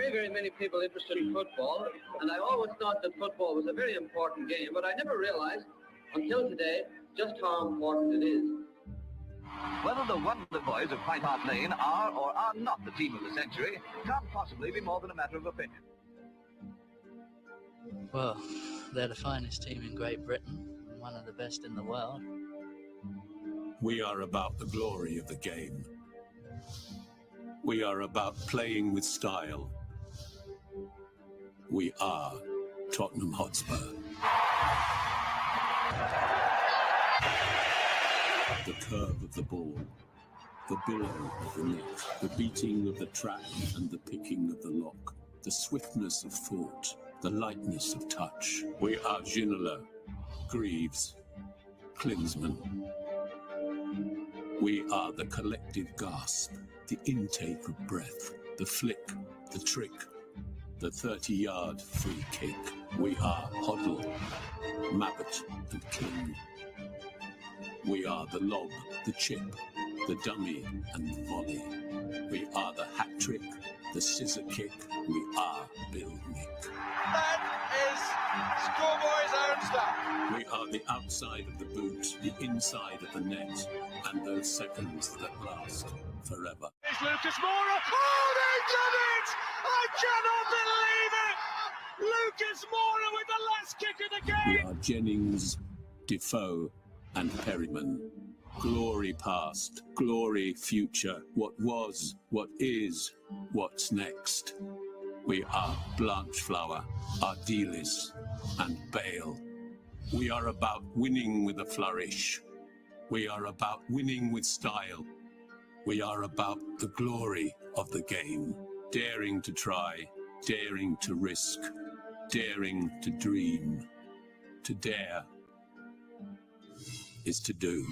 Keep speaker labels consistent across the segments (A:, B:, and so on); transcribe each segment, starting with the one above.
A: very many people interested in football, and I always thought that football was a very important game, but I never realized until today just how important it is.
B: Whether the Wonder Boys of White Hart Lane are or are not the team of the century can't possibly be more than a matter of opinion.
C: Well, they're the finest team in Great Britain, and one of the best in the world.
D: We are about the glory of the game. We are about playing with style. We are Tottenham Hotspur. The curve of the ball, the billow of the net, the beating of the trap and the picking of the lock, the swiftness of thought, the lightness of touch. We are Ginola, Greaves, Klinsmann. We are the collective gasp, the intake of breath, the flick, the trick, the 30-yard free kick. We are Hoddle, Mabbott and King. We are the lob, the chip, the dummy and the volley. We are the hat trick, the scissor kick. We are Bill Nick.
E: That is schoolboy's own stuff.
D: We are the outside of the boot, the inside of the net, and those seconds that last forever.
E: It's Lucas Moura. Oh, they done it! I cannot believe it! Lucas Moura with the last kick of the game.
D: We are Jennings, Defoe, and Perryman. Glory past, glory future, what was, what is, what's next. We are Blanchflower, Ardiles, and Bale. We are about winning with a flourish. We are about winning with style. We are about the glory of the game. Daring to try, daring to risk, daring to dream. To dare is to do.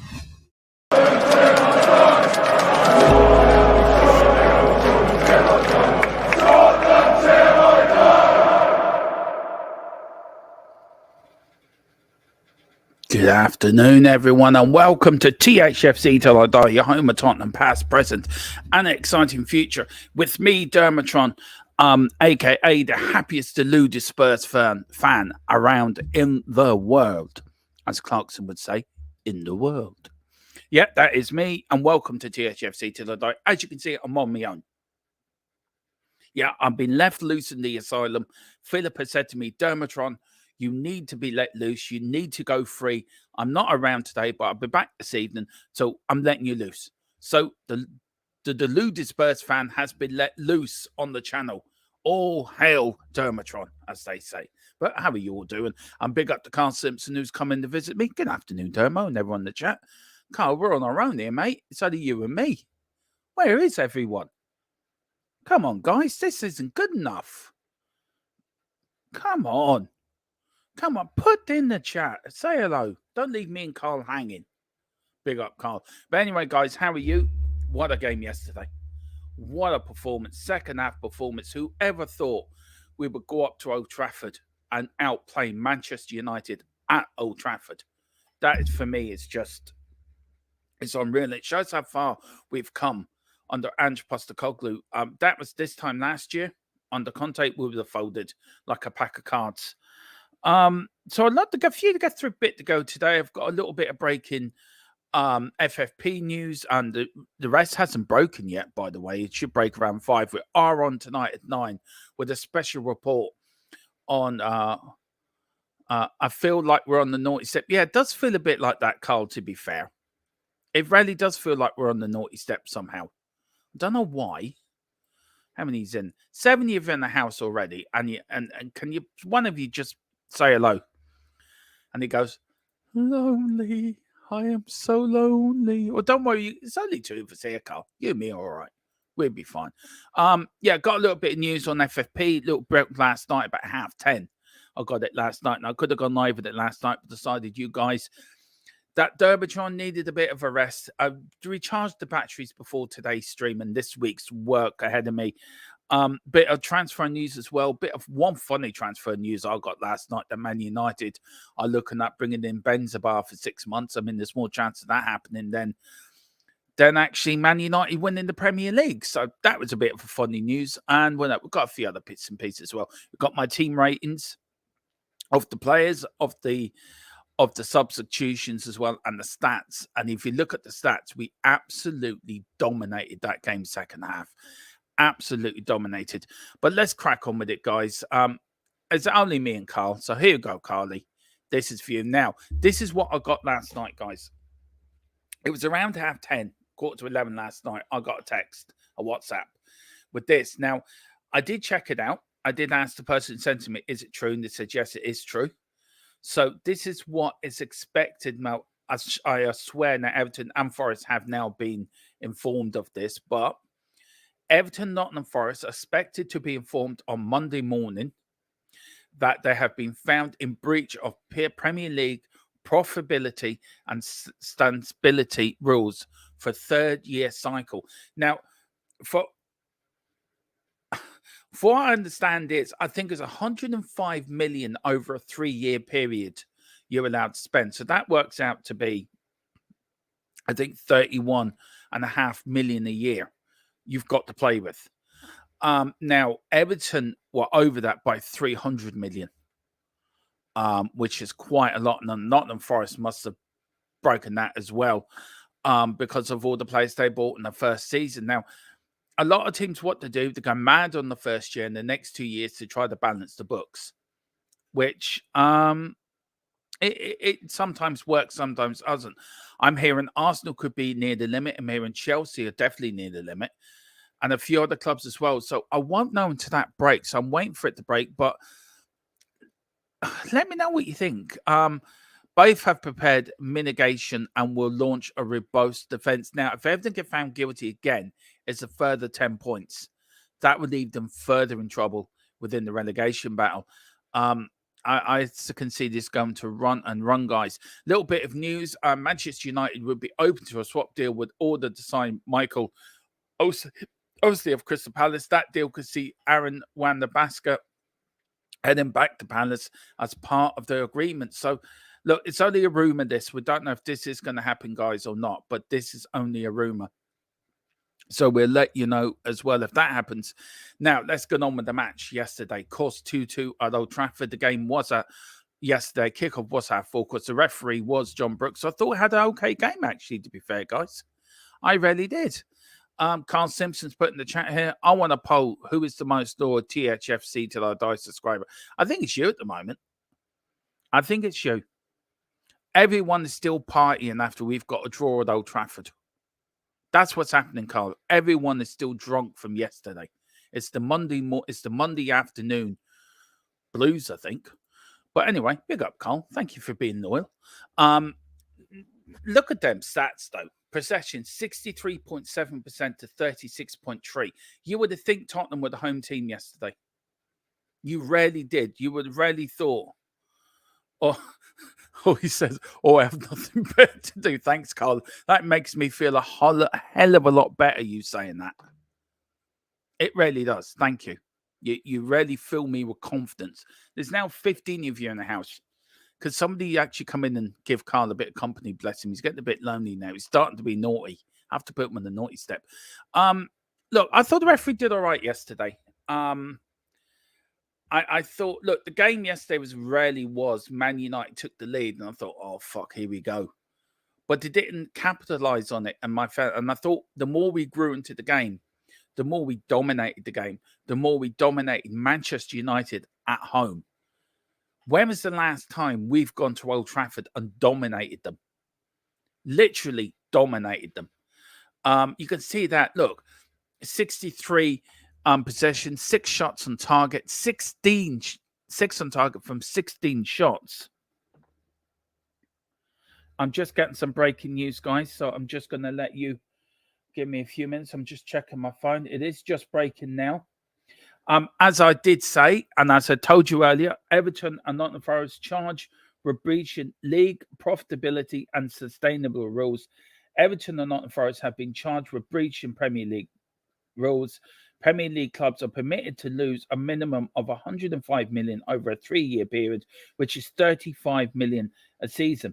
F: Good afternoon, everyone, and welcome to THFC Till I Die, your home of Tottenham past, present, and exciting future. With me, DERMOTRON, aka the happiest deluded Spurs fan around in the world, as Clarkson would say, in the world. Yeah, that is me, and welcome to THFC Till I Die. As you can see, I'm on my own. Yeah, I've been left loose in the asylum. Philip has said to me, DERMOTRON, you need to be let loose. You need to go free. I'm not around today, but I'll be back this evening, so I'm letting you loose. So the deluded Spurs fan has been let loose on the channel. All hail DERMOTRON, as they say. But how are you all doing? I'm big up to Carl Simpson, who's coming to visit me. Good afternoon, Dermo, and everyone in the chat. Carl, we're on our own here, mate. It's only you and me. Where is everyone? Come on, guys. This isn't good enough. Come on. Come on. Put in the chat. Say hello. Don't leave me and Carl hanging. Big up, Carl. But anyway, guys, how are you? What a game yesterday. What a performance. Second half performance. Whoever thought we would go up to Old Trafford and outplay Manchester United at Old Trafford? That is, for me, it's unreal. It shows how far we've come under Ange Postecoglou. That was this time last year. Under Conte, we would have folded like a pack of cards. So I'd love to get through a bit to go today. I've got a little bit of breaking FFP news, and the rest hasn't broken yet, by the way. It should break around 5. We are on tonight at 9 with a special report on I feel like we're on the naughty step. Yeah, it does feel a bit like that, Carl, to be fair. It really does feel like we're on the naughty step somehow. I don't know why. How many is in? 7 you've in the house already, and can you, one of you, just say hello? And he goes, lonely. I am so lonely. Well, don't worry. It's only 2 of us here, Carl. You and me, all right. We'll be fine. Yeah, got a little bit of news on FFP. Little break last night about 10:30. I got it last night, and I could have gone live with it last night, but decided you guys that DERMOTRON needed a bit of a rest. I recharged the batteries before today's stream and this week's work ahead of me. Bit of transfer news as well. Bit of one funny transfer news I got last night that Man United are looking at bringing in Benzema for 6 months. I mean, there's more chance of that happening than than actually Man United winning the Premier League. So that was a bit of funny news. And we've got a few other bits and pieces as well. We've got my team ratings of the players, of the substitutions as well, and the stats. And if you look at the stats, we absolutely dominated that game second half. Absolutely dominated. But let's crack on with it, guys. It's only me and Carl. So here you go, Carly. This is for you. Now, this is what I got last night, guys. It was around 10:30, 11:15 last night. I got a text, a WhatsApp with this. Now, I did check it out. I did ask the person who sent to me, is it true? And they said, yes, it is true. So this is what is expected. Now, I swear now Everton and Forest have now been informed of this, but Everton, Nottingham Forest are expected to be informed on Monday morning that they have been found in breach of Premier League profitability and stability rules for third-year cycle. Now, for what I understand is, I think it's 105 million over a 3-year period you're allowed to spend. So that works out to be, I think, 31.5 million a year you've got to play with. Now, Everton were over that by 300 million, which is quite a lot. And Nottingham Forest must have broken that as well because of all the players they bought in the first season. Now, a lot of teams, what to do, they go mad on the first year and the next 2 years to try to balance the books, which it sometimes works, sometimes doesn't. I'm hearing Arsenal could be near the limit. I'm hearing Chelsea are definitely near the limit, and a few other clubs as well. So I won't know until that breaks. So I'm waiting for it to break, but let me know what you think. Both have prepared mitigation and will launch a robust defence. Now, if Everton get found guilty again, it's a further 10 points. That would leave them further in trouble within the relegation battle. I can see this going to run, guys. Little bit of news. Manchester United would be open to a swap deal with order to sign Michael Osley of Crystal Palace. That deal could see Aaron Wan-Bissaka heading back to Palace as part of the agreement. So, look, it's only a rumour, this. We don't know if this is going to happen, guys, or not, but this is only a rumour. So we'll let you know as well if that happens. Now, let's get on with the match yesterday. Course 2-2 at Old Trafford. The game was at yesterday. Kickoff was at 4 because the referee was John Brooks. So I thought we had an okay game, actually, to be fair, guys. I really did. Carl Simpson's put in the chat here, I want a poll. Who is the most loyal THFC Till I Die subscriber? I think it's you at the moment. I think it's you. Everyone is still partying after we've got a draw at Old Trafford. That's what's happening, Carl. Everyone is still drunk from yesterday. It's the Monday afternoon blues, I think. But anyway, big up, Carl. Thank you for being loyal. Look at them stats, though. Possession, 63.7% to 36.3%. You would have think Tottenham were the home team yesterday. You rarely did. You would have rarely thought. Oh, he says, I have nothing better to do. Thanks, Carl. That makes me feel a hell of a lot better, you saying that. It really does. Thank you. You really fill me with confidence. There's now 15 of you in the house. Could somebody actually come in and give Carl a bit of company? Bless him. He's getting a bit lonely now. He's starting to be naughty. I have to put him on the naughty step. Look, I thought the referee did all right yesterday. I thought, look, the game yesterday was Man United took the lead, and I thought, oh, fuck, here we go. But they didn't capitalize on it. And I thought the more we grew into the game, the more we dominated the game, the more we dominated Manchester United at home. When was the last time we've gone to Old Trafford and dominated them? Literally dominated them. You can see that, look, 63 possession, 6 shots on target, 6 on target from 16 shots. I'm just getting some breaking news, guys, so I'm just going to let you give me a few minutes. I'm just checking my phone. It is just breaking now. As I did say, and as I told you earlier, Everton and Nottingham Forest charge with breaching league profitability and sustainable rules. Everton and Nottingham Forest have been charged with breaching Premier League rules. Premier League clubs are permitted to lose a minimum of 105 million over a 3-year period, which is 35 million a season.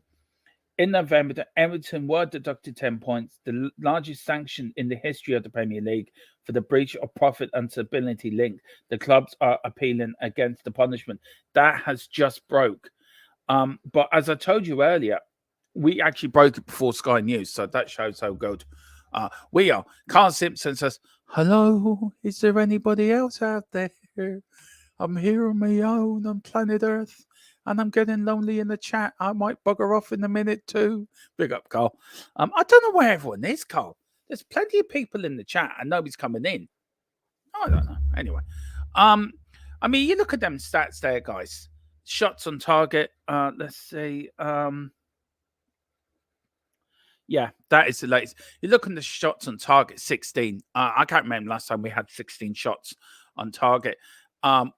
F: In November, Everton were deducted 10 points, the largest sanction in the history of the Premier League for the breach of profit and stability link. The clubs are appealing against the punishment. That has just broke. But as I told you earlier, we actually broke it before Sky News, so that shows how good we are. Carl Simpson says, hello, is there anybody else out there? I'm here on my own on planet Earth, and I'm getting lonely in the chat. I might bugger off in a minute too. Big up, Carl. I don't know where everyone is, Carl. There's plenty of people in the chat, and nobody's coming in. I don't know. Anyway, I mean, you look at them stats there, guys. Shots on target. Let's see. Yeah, that is the latest. You look at the shots on target, 16. I can't remember last time we had 16 shots on target.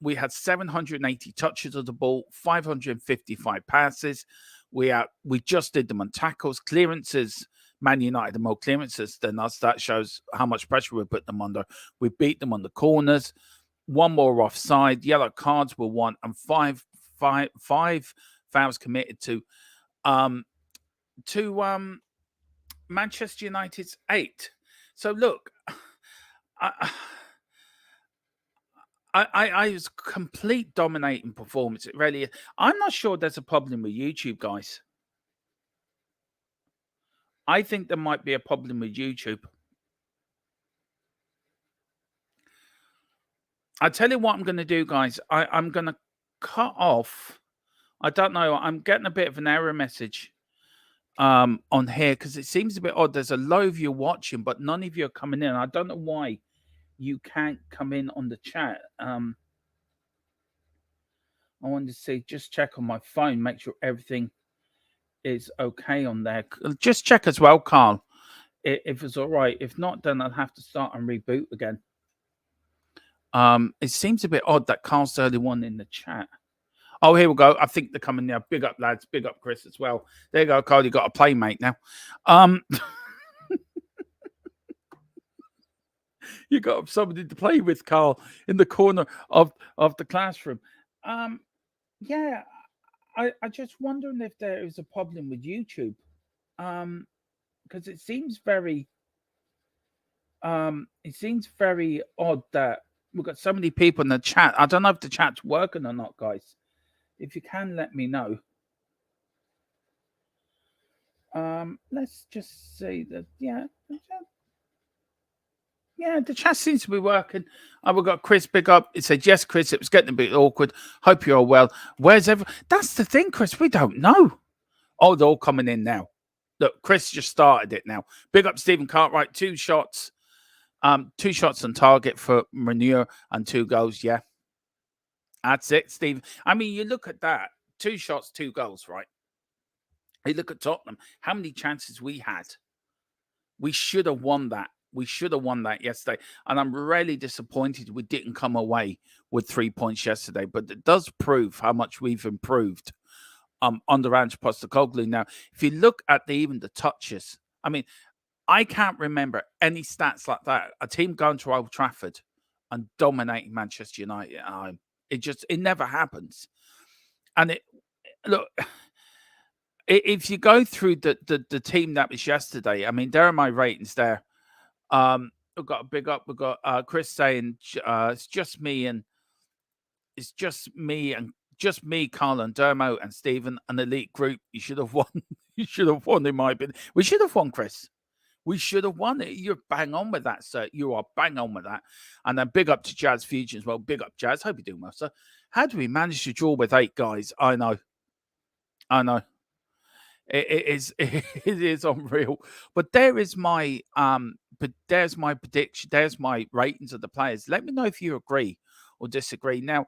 F: We had 780 touches of the ball, 555 passes. We just did them on tackles, clearances. Man United had more clearances than us. That shows how much pressure we put them under. We beat them on the corners. One more offside. Yellow cards were 1, and five fouls committed to Manchester United's 8. So look, I was complete dominating performance. It really is. I'm not sure there's a problem with YouTube, guys. I think there might be a problem with YouTube. I tell you what I'm going to do, guys. I'm going to cut off. I don't know. I'm getting a bit of an error message on here because it seems a bit odd. There's a load of you watching, but none of you are coming in. I don't know why you can't come in on the chat. I wanted to see, just check on my phone, make sure everything is okay on there. Just check as well, Carl, if it's all right. If not, then I'll have to start and reboot again. It seems a bit odd that Carl's the only one in the chat. Oh, here we go. I think they're coming now. Big up, lads. Big up, Chris, as well. There you go, Carl. You got a playmate now. You got somebody to play with, Carl, in the corner of the classroom. Yeah, I just wondering if there is a problem with YouTube. Because it seems very odd that we've got so many people in the chat. I don't know if the chat's working or not, guys. If you can, let me know. Let's just say that, yeah, the chat seems to be working. We've got Chris, big up. It said, yes, Chris, it was getting a bit awkward. Hope you're all well. Where's everyone? That's the thing, Chris. We don't know. Oh, they're all coming in now. Look, Chris just started it now. Big up Stephen Cartwright. 2 shots. 2 shots on target for Manure and 2 goals. Yeah. That's it, Steve. I mean, you look at that. 2 shots, 2 goals, right? You look at Tottenham. How many chances we had? We should have won that. We should have won that yesterday. And I'm really disappointed we didn't come away with 3 points yesterday. But it does prove how much we've improved under Ange Postecoglou. Now, if you look at even the touches, I mean, I can't remember any stats like that. A team going to Old Trafford and dominating Manchester United at home. It never happens. And look, if you go through the team that was yesterday, I mean, there are my ratings there. We've got a big up. We've got Chris saying it's just me, Carl and Dermo and Stephen, an elite group. You should have won. You should have won, in my opinion. We should have won, Chris. We should have won it. You're bang on with that, sir. You are bang on with that. And then big up to Jazz Fusion as well. Big up, Jazz. Hope you're doing well, sir. How do we manage to draw with 8 guys? I know. It is unreal. But there's my prediction. There's my ratings of the players. Let me know if you agree or disagree. Now,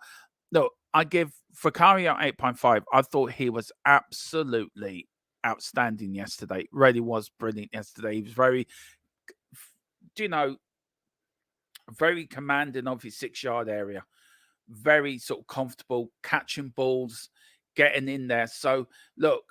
F: look, I give Fikario 8.5. I thought he was absolutely outstanding yesterday. Really was brilliant yesterday. He was very commanding of his 6-yard area. Very sort of comfortable, catching balls, getting in there. So, look,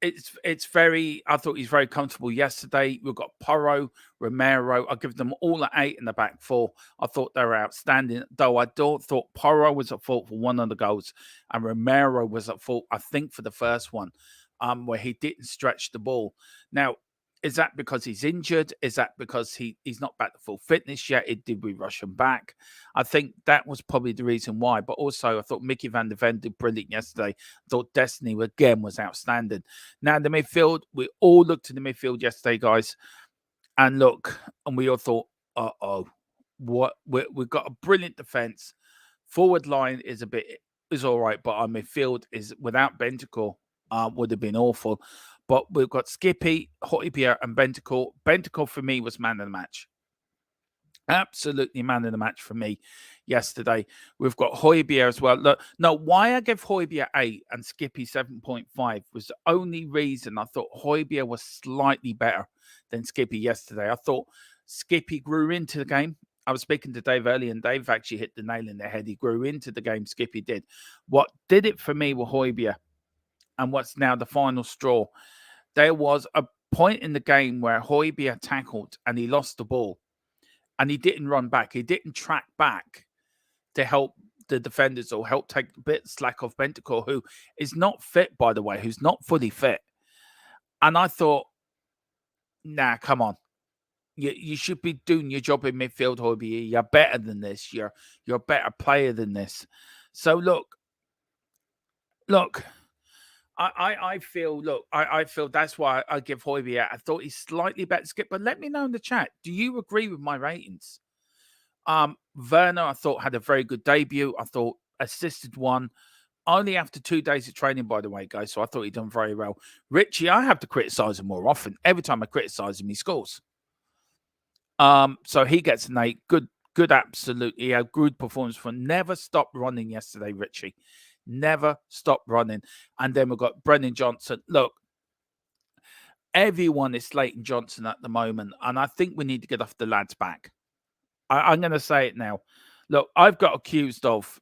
F: it's very, I thought he's very comfortable yesterday. We've got Porro, Romero. I give them all an 8 in the back 4. I thought they were outstanding, though I thought Porro was at fault for one of the goals and Romero was at fault, I think, for the first one. where he didn't stretch the ball. Now, is that because he's injured? Is that because he's not back to full fitness yet? Did we rush him back? I think that was probably the reason why. But also, I thought Mickey van der Ven did brilliant yesterday. I thought Destiny, again, was outstanding. Now, the midfield, we all looked at the midfield yesterday, guys. And we all thought, what? We've got a brilliant defence. Forward line is all right, but our midfield is, without Bentancur, would have been awful. But we've got Skippy, Højbjerg, and Bentancur. Bentancur, for me, was man of the match. Absolutely man of the match for me yesterday. We've got Højbjerg as well. Look, no, why I give Højbjerg 8 and Skippy 7.5 was the only reason I thought Højbjerg was slightly better than Skippy yesterday. I thought Skippy grew into the game. I was speaking to Dave earlier, and Dave actually hit the nail in the head. He grew into the game, Skippy did. What did it for me with Højbjerg, and what's now the final straw, there was a point in the game where Højbjerg tackled and he lost the ball. And he didn't run back. He didn't track back to help the defenders or help take a bit of slack off Bentancur, who is not fit, by the way, who's not fully fit. And I thought, nah, come on. You should be doing your job in midfield, Højbjerg. You're better than this. You're a better player than this. So, look. I feel that's why I give Højbjerg. I thought he's slightly better skip, but let me know in the chat. Do you agree with my ratings? Werner, I thought, had a very good debut. I thought assisted one. Only after 2 days of training, by the way, guys. So I thought he'd done very well. Richie, I have to criticize him more often. Every time I criticize him, he scores. So he gets an 8. Good, absolutely. A good performance for never stopped running yesterday, Richie. Never stopped running. And then we've got Brennan Johnson. Look, everyone is slating Johnson at the moment, and I think we need to get off the lad's back. I'm going to say it now. Look, I've got accused of,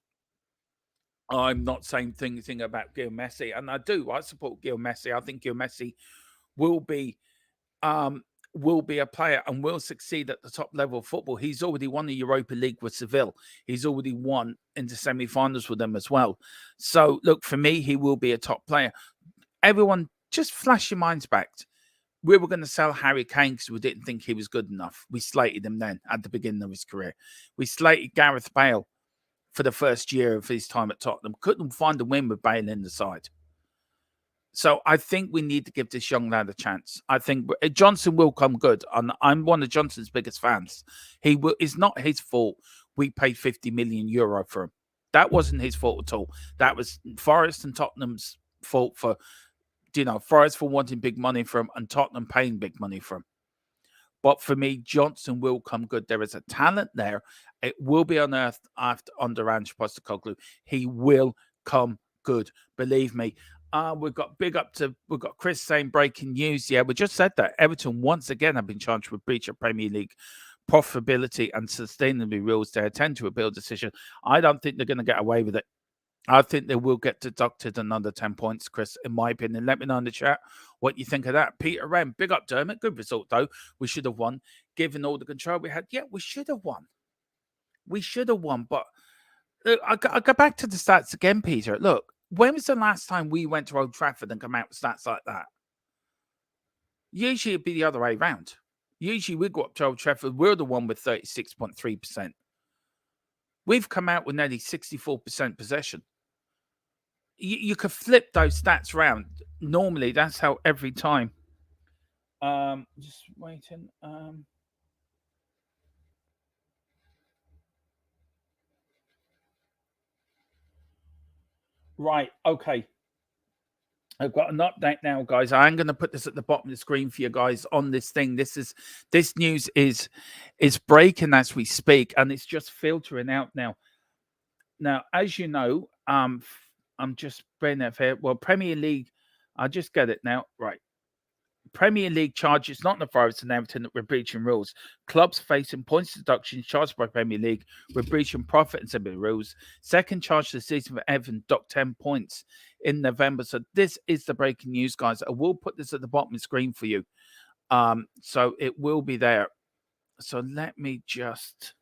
F: I'm not saying anything about Gil Messi, and I do. I support Gil Messi. I think Gil Messi will be a player and will succeed at the top level of football. He's already won the Europa League with Seville. He's already won into semi-finals with them as well. So, look, for me, he will be a top player. Everyone, just flash your minds back. We were going to sell Harry Kane because we didn't think he was good enough. We slated him then at the beginning of his career. We slated Gareth Bale for the first year of his time at Tottenham. Couldn't find a win with Bale in the side. So I think we need to give this young lad a chance. I think Johnson will come good. And I'm one of Johnson's biggest fans. It's not his fault we paid 50 million euro for him. That wasn't his fault at all. That was Forest and Tottenham's fault for, Forest for wanting big money from him and Tottenham paying big money for him. But for me, Johnson will come good. There is a talent there. It will be unearthed under Ange Postecoglou. He will come good. Believe me. We've got Chris saying breaking news. Yeah, we just said that. Everton once again have been charged with breach of Premier League profitability and sustainability rules. They attend to appeal decision. I don't think they're going to get away with it. I think they will get deducted another 10 points, Chris, in my opinion. Let me know in the chat what you think of that. Peter Wren, big up, Dermot. Good result, though. We should have won, given all the control we had. Yeah, we should have won. We should have won. But look, I go back to the stats again, Peter. Look, when was the last time we went to Old Trafford and come out with stats like that? Usually it'd be the other way around. Usually we go up to Old Trafford. We're the one with 36.3%. We've come out with nearly 64% possession. You could flip those stats around. Normally, that's how every time. Just waiting. Right. Okay. I've got an update now, guys. I'm going to put this at the bottom of the screen for you guys on this thing. This news is breaking as we speak, and it's just filtering out now. Now, as you know, I'm just bringing it here. Well, Premier League, I'll just get it now. Right. Premier League charges, not the Forest and Everton, that were breaching rules. Clubs facing points deductions charged by Premier League were breaching profit and similar rules. Second charge this season for Everton docked 10 points in November. So this is the breaking news, guys. I will put this at the bottom of the screen for you. So it will be there. So let me just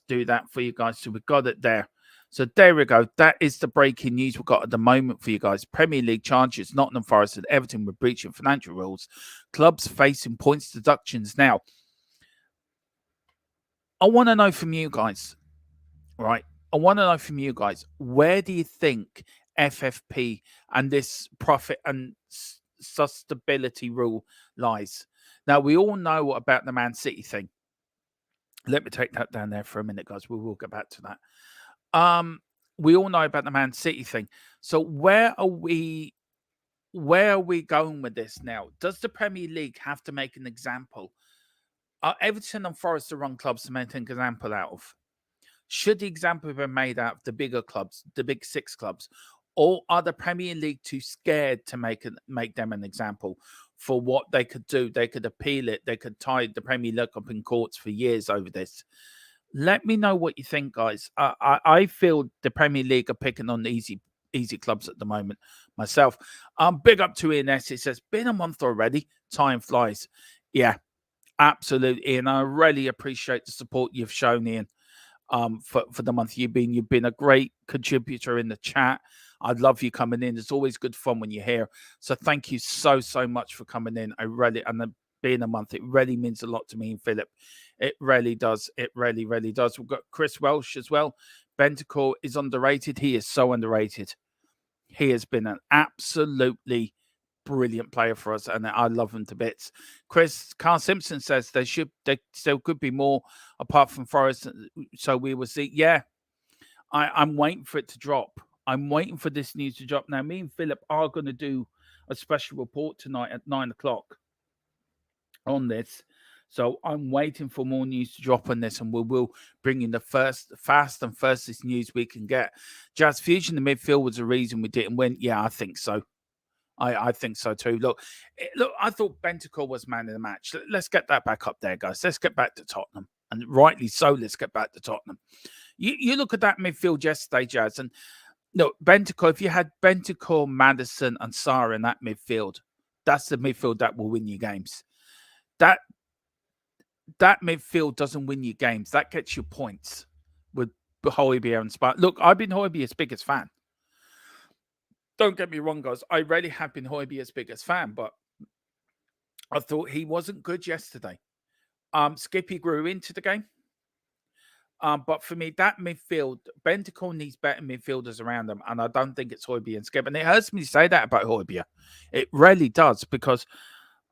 F: do that for you guys. So we've got it there. So there we go. That is the breaking news we've got at the moment for you guys. Premier League charges Nottingham Forest and Everton were breaching financial rules. Clubs facing points deductions now. I want to know from you guys, right? I want to know from you guys, where do you think FFP and this profit and sustainability rule lies? Now, we all know about the Man City thing. Let me take that down there for a minute, guys. We will get back to that. We all know about the Man City thing. So where are we going with this now? Does the Premier League have to make an example? Are Everton and Forest the wrong clubs to make an example out of? Should the example be made out of the bigger clubs, the big six clubs? Or are the Premier League too scared to make them an example for what they could do? They could appeal it. They could tie the Premier League up in courts for years over this. Let me know what you think, guys. I feel the Premier League are picking on the easy clubs at the moment myself. Big up to Ian S. It says, been a month already. Time flies. Yeah, absolutely. And I really appreciate the support you've shown, Ian, for the month you've been a great contributor in the chat. I love you coming in. It's always good fun when you're here. So thank you so much for coming in. And being a month, it really means a lot to me and Philip. It really does. It really does. We've got Chris Welsh as well. Bentacore is underrated. He is so underrated. He has been an absolutely brilliant player for us, and I love him to bits. Carl Simpson says there still could be more apart from Forest, so we will see. Yeah, I'm waiting for it to drop. I'm waiting for this news to drop. Now, me and Philip are going to do a special report tonight at 9 o'clock on this. So I'm waiting for more news to drop on this, and we will bring in the fast and fastest news we can get. Jazz Fusion, the midfield, was the reason we didn't win. Yeah, I think so. I think so too. Look, I thought Bentacore was man of the match. Let's get that back up there, guys. Let's get back to Tottenham. And rightly so, let's get back to Tottenham. You look at that midfield yesterday, Jazz, and look, Bentacore, if you had Bentacore, Maddison, and Sarr in that midfield, that's the midfield that will win you games. That midfield doesn't win you games. That gets you points with Højbjerg and Spar. Look, I've been Højbjerg's biggest fan. Don't get me wrong, guys. I really have been Højbjerg's biggest fan, but I thought he wasn't good yesterday. Skippy grew into the game. But for me, that midfield, Bentacore needs better midfielders around him, and I don't think it's Højbjerg and Skip. And it hurts me to say that about Højbjerg. It really does, because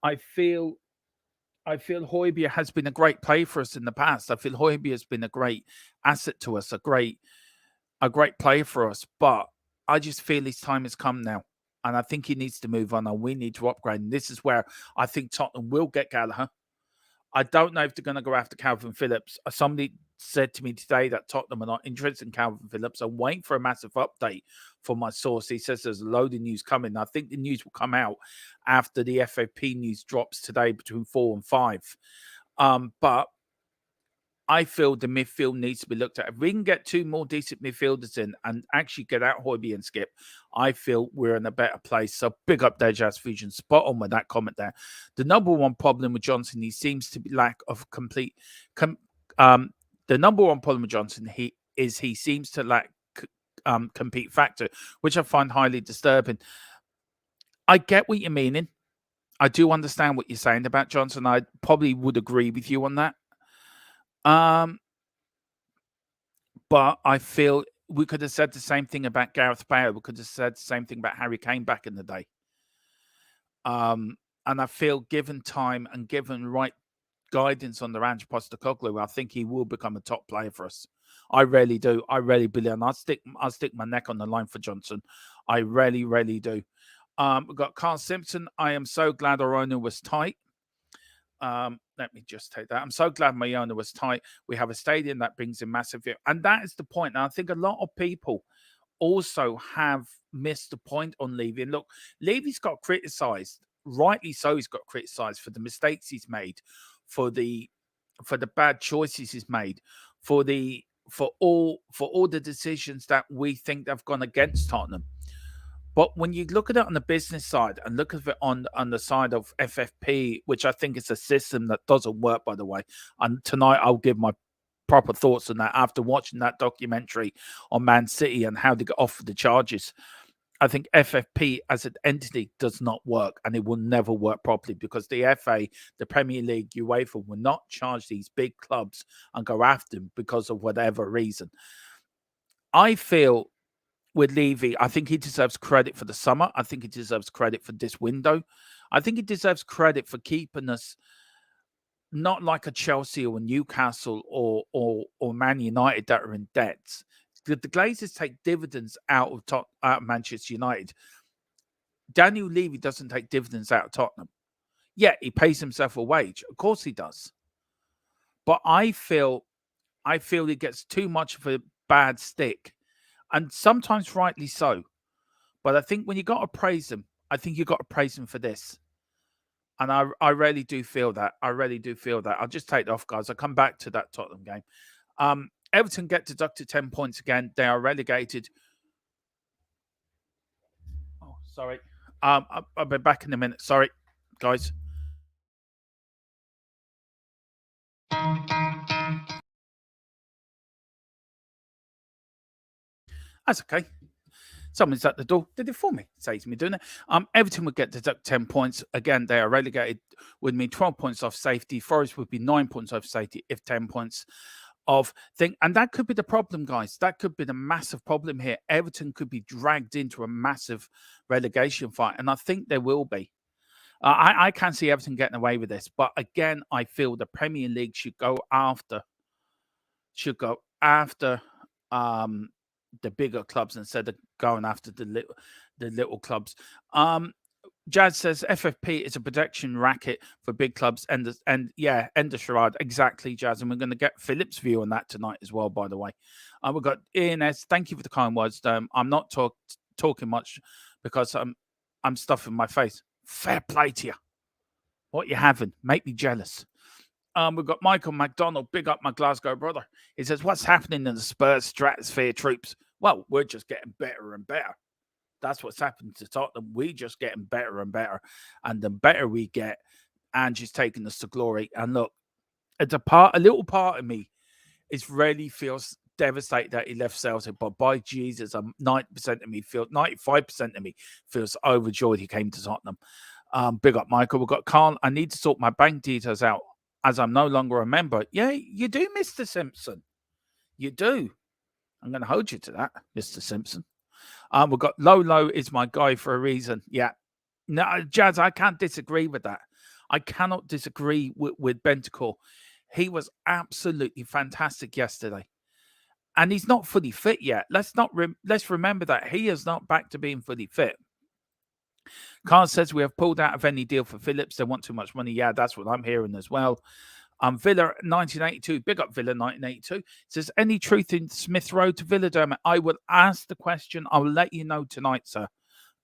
F: I feel Højbjerg has been a great player for us in the past. I feel Højbjerg has been a great asset to us, a great player for us. But I just feel his time has come now, and I think he needs to move on, and we need to upgrade. And this is where I think Tottenham will get Gallagher. I don't know if they're going to go after Calvin Phillips. Somebody said to me today that Tottenham are not interested in Calvin Phillips. I'm waiting for a massive update from my source. He says there's a load of news coming. I think the news will come out after the FAP news drops today between 4 and 5. But I feel the midfield needs to be looked at. If we can get 2 more decent midfielders in and actually get out Højbjerg and Skip, I feel we're in a better place. So big up there, Jazz Fusion. Spot on with that comment there. The number one problem with Johnson, he seems to be lack of complete... the number one problem with Johnson, he seems to lack compete factor, which I find highly disturbing. I get what you're meaning. I do understand what you're saying about Johnson. I probably would agree with you on that. But I feel we could have said the same thing about Gareth Bale. We could have said the same thing about Harry Kane back in the day. And I feel given time and given right guidance on the Ange Postecoglou, I think he will become a top player for us. I really do. I really believe, and I'll stick my neck on the line for Johnson. I really do. We've got Carl Simpson. I am so glad our owner was tight. Let me just take that. I'm so glad my owner was tight. We have a stadium that brings in massive view. And that is the point. And I think a lot of people also have missed the point on Levy. And look, Levy's got criticised. Rightly so, he's got criticised for the mistakes he's made, for the bad choices he's made, for all the decisions that we think have gone against Tottenham. But when you look at it on the business side and look at it on the side of FFP, which I think is a system that doesn't work, by the way, and tonight I'll give my proper thoughts on that after watching that documentary on Man City and how they got off the charges. I think FFP as an entity does not work, and it will never work properly because the FA, the Premier League, UEFA will not charge these big clubs and go after them because of whatever reason. I feel with Levy, I think he deserves credit for the summer. I think he deserves credit for this window. I think he deserves credit for keeping us not like a Chelsea or Newcastle or Man United that are in debts. The Glazers take dividends out of Manchester United. Daniel Levy doesn't take dividends out of Tottenham. Yeah, he pays himself a wage. Of course he does. But I feel he gets too much of a bad stick. And sometimes rightly so. But I think when you got to praise him, I think you got to praise him for this. And I really do feel that. I really do feel that. I'll just take it off, guys. I'll come back to that Tottenham game. Everton get deducted 10 points again. They are relegated. Oh, sorry. I'll be back in a minute. Sorry, guys. That's okay. Someone's at the door. Did it for me. Saves me doing it. Everton would get deducted 10 points. Again, they are relegated. Would mean 12 points off safety. Forest would be 9 points off safety if 10 points of thing. And that could be the problem, guys. That could be the massive problem here. Everton could be dragged into a massive relegation fight. And I think there will be. I can't see Everton getting away with this. But again, I feel the Premier League should go after the bigger clubs instead of going after the little clubs. Jazz says FFP is a protection racket for big clubs, and yeah, end of charade. Exactly, Jazz, and we're going to get Philip's view on that tonight as well. By the way, we've got Ian S. Thank you for the kind words. I'm not talking much because I'm stuffing my face. Fair play to you. What you having? Make me jealous. We've got Michael McDonald, big up my Glasgow brother. He says, what's happening in the Spurs stratosphere troops? Well, we're just getting better and better. That's what's happened to Tottenham. We're just getting better and better. And the better we get, Angie's taking us to glory. And look, it's a little part of me really feels devastated that he left Celtic. But by Jesus, 90% of me feels, 95% of me feels overjoyed he came to Tottenham. Big up, Michael. We've got Carl. I need to sort my bank details out as I'm no longer a member. Yeah, you do, Mr. Simpson. You do. I'm going to hold you to that, Mr. Simpson. We've got Lolo is my guy for a reason. Yeah. No, Jazz, I can't disagree with that. I cannot disagree with Bentancur. He was absolutely fantastic yesterday. And he's not fully fit yet. Let's remember that. He is not back to being fully fit. Carl says we have pulled out of any deal for Phillips. They want too much money. Yeah, that's what I'm hearing as well. Villa 1982, big up Villa 1982. Says any truth in Smith Road to Villa, Dermot? I will ask the question. I will let you know tonight, sir,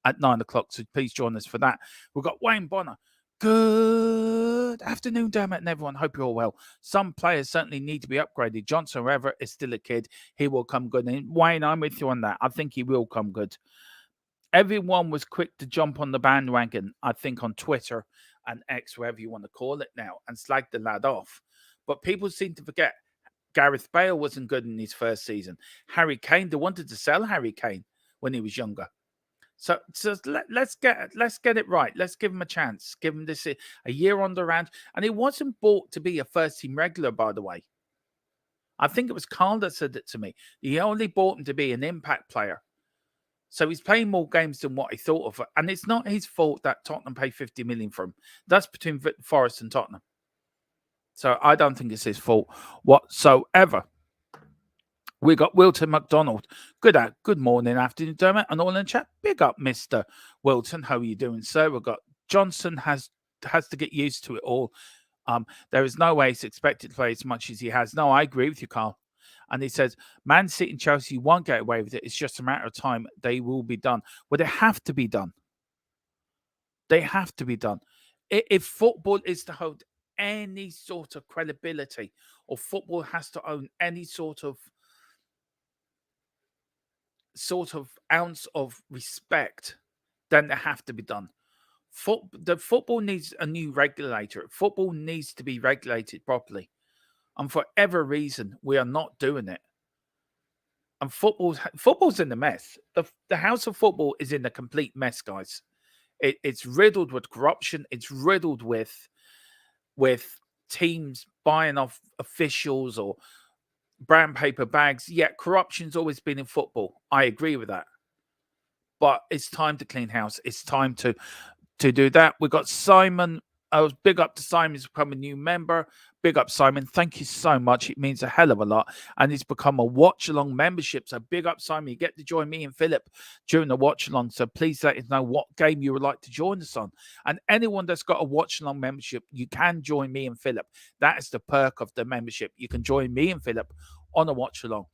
F: at 9 o'clock. So please join us for that. We've got Wayne Bonner. Good afternoon, Dermot, and everyone. Hope you're all well. Some players certainly need to be upgraded. Johnson, however, is still a kid. He will come good. And Wayne, I'm with you on that. I think he will come good. Everyone was quick to jump on the bandwagon, I think, on Twitter and X, whatever you want to call it now, and slag the lad off. But people seem to forget Gareth Bale wasn't good in his first season. Harry Kane, they wanted to sell Harry Kane when he was younger. So let's get it right. Let's give him a chance. Give him this a year on the round. And he wasn't bought to be a first-team regular, by the way. I think it was Carl that said it to me. He only bought him to be an impact player. So he's playing more games than what he thought of. And it's not his fault that Tottenham paid 50 million for him. That's between Forest and Tottenham. So I don't think it's his fault whatsoever. We got Wilton McDonald. Good morning, afternoon, Dermot, and all in chat. Big up, Mr. Wilton. How are you doing, sir? We've got Johnson has to get used to it all. There is no way he's expected to play as much as he has. No, I agree with you, Carl. And he says, Man City and Chelsea won't get away with it. It's just a matter of time. They will be done. Well, they have to be done. They have to be done. If football is to hold any sort of credibility, or football has to own any sort of ounce of respect, then they have to be done. The football needs a new regulator. Football needs to be regulated properly. And for every reason, we are not doing it. And football's in the mess. The house of football is in a complete mess, guys. It's riddled with corruption. It's riddled with teams buying off officials or brown paper bags. Yeah, corruption's always been in football. I agree with that. But it's time to clean house. It's time to do that. We got Simon. I was big up to Simon. He's become a new member. Big up, Simon. Thank you so much. It means a hell of a lot. And he's become a watch-along membership. So big up, Simon. You get to join me and Philip during the watch-along. So please let us know what game you would like to join us on. And anyone that's got a watch-along membership, you can join me and Philip. That is the perk of the membership. You can join me and Philip on a watch-along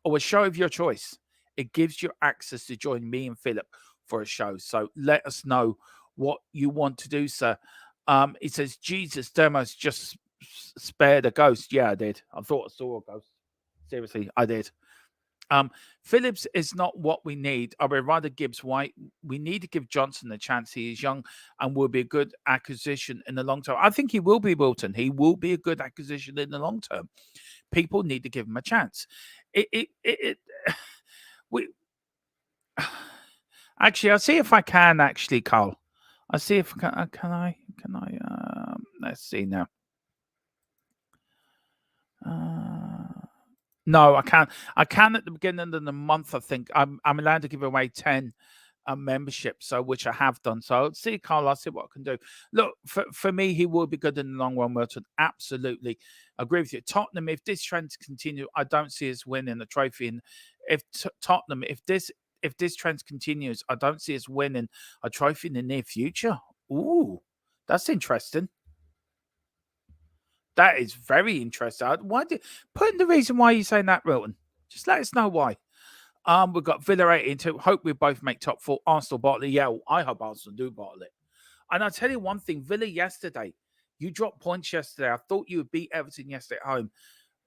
F: or a show of your choice. It gives you access to join me and Philip for a show. So let us know what you want to do, sir. It says, Jesus, Dermos just spared a ghost. Yeah, I did. I thought I saw a ghost. Seriously, I did. Phillips is not what we need. I would rather Gibbs White. We need to give Johnson a chance. He is young and will be a good acquisition in the long term. I think he will be, Wilton. He will be a good acquisition in the long term. People need to give him a chance. Actually, I'll see if I can. Actually, Carl, I'll see if can I. Let's see now. No, I can't. I can at the beginning of the month. I think I'm allowed to give away 10 memberships, so which I have done. So I'll see, Carl. I'll see what I can do. Look, for me, he will be good in the long run, Wilton. Absolutely agree with you. Tottenham, if this trend continues, I don't see us winning the trophy. And if Tottenham, if this trend continues, I don't see us winning a trophy in the near future. Ooh, that's interesting. That is very interesting. Put in the reason why you're saying that, Wilton. Just let us know why. We've got Villa 82. Hope we both make top 4. Arsenal bottle it. Yeah, I hope Arsenal do bottle it. And I'll tell you one thing, Villa yesterday, you dropped points yesterday. I thought you would beat Everton yesterday at home.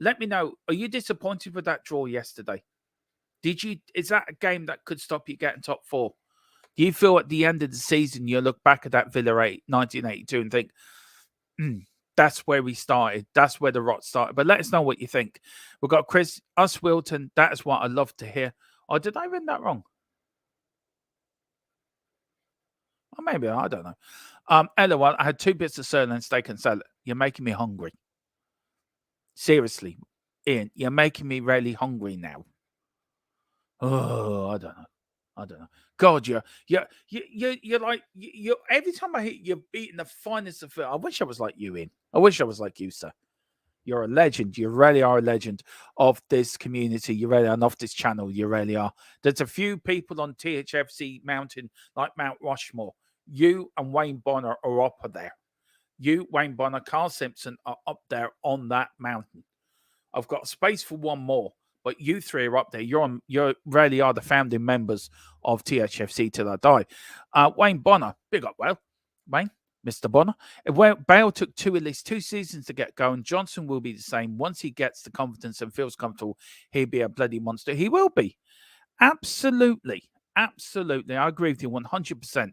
F: Let me know, are you disappointed with that draw yesterday? Is that a game that could stop you getting top 4? Do you feel at the end of the season, you look back at that Villa 1982 and think, that's where we started. That's where the rot started. But let us know what you think. We've got Chris, Wilton. That is what I love to hear. Or did I read that wrong? Or maybe, I don't know. LOL, I had 2 bits of sirloin steak and salad. You're making me hungry. Seriously, Ian, you're making me really hungry now. Oh, I don't know. God, you're like you. Every time I hit, you're beating the finest of it. I wish I was like you, Ian. I wish I was like you, sir. You're a legend. You really are a legend of this community. You really are, and of this channel. You really are. There's a few people on THFC Mountain, like Mount Rushmore. You and Wayne Bonner are up there. You, Wayne Bonner, Carl Simpson are up there on that mountain. I've got space for one more. But you 3 are up there. You really are the founding members of THFC till I die. Wayne Bonner, big up, Wayne, Mr. Bonner. Bale took at least 2 seasons to get going. Johnson will be the same. Once he gets the confidence and feels comfortable, he'll be a bloody monster. He will be. Absolutely. Absolutely. I agree with you 100%.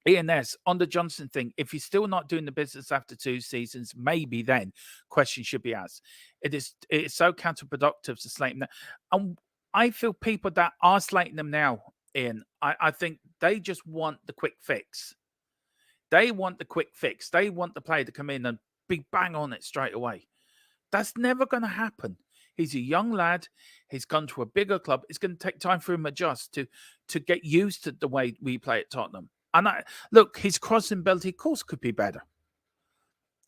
F: Ian S, on the Johnson thing, if he's still not doing the business after 2 seasons, maybe then questions should be asked. It is so counterproductive to slate him now. And I feel people that are slating them now, Ian, I think they just want the quick fix. They want the quick fix. They want the player to come in and be bang on it straight away. That's never going to happen. He's a young lad. He's gone to a bigger club. It's going to take time for him to adjust, to get used to the way we play at Tottenham. And look, his crossing ability, of course, could be better.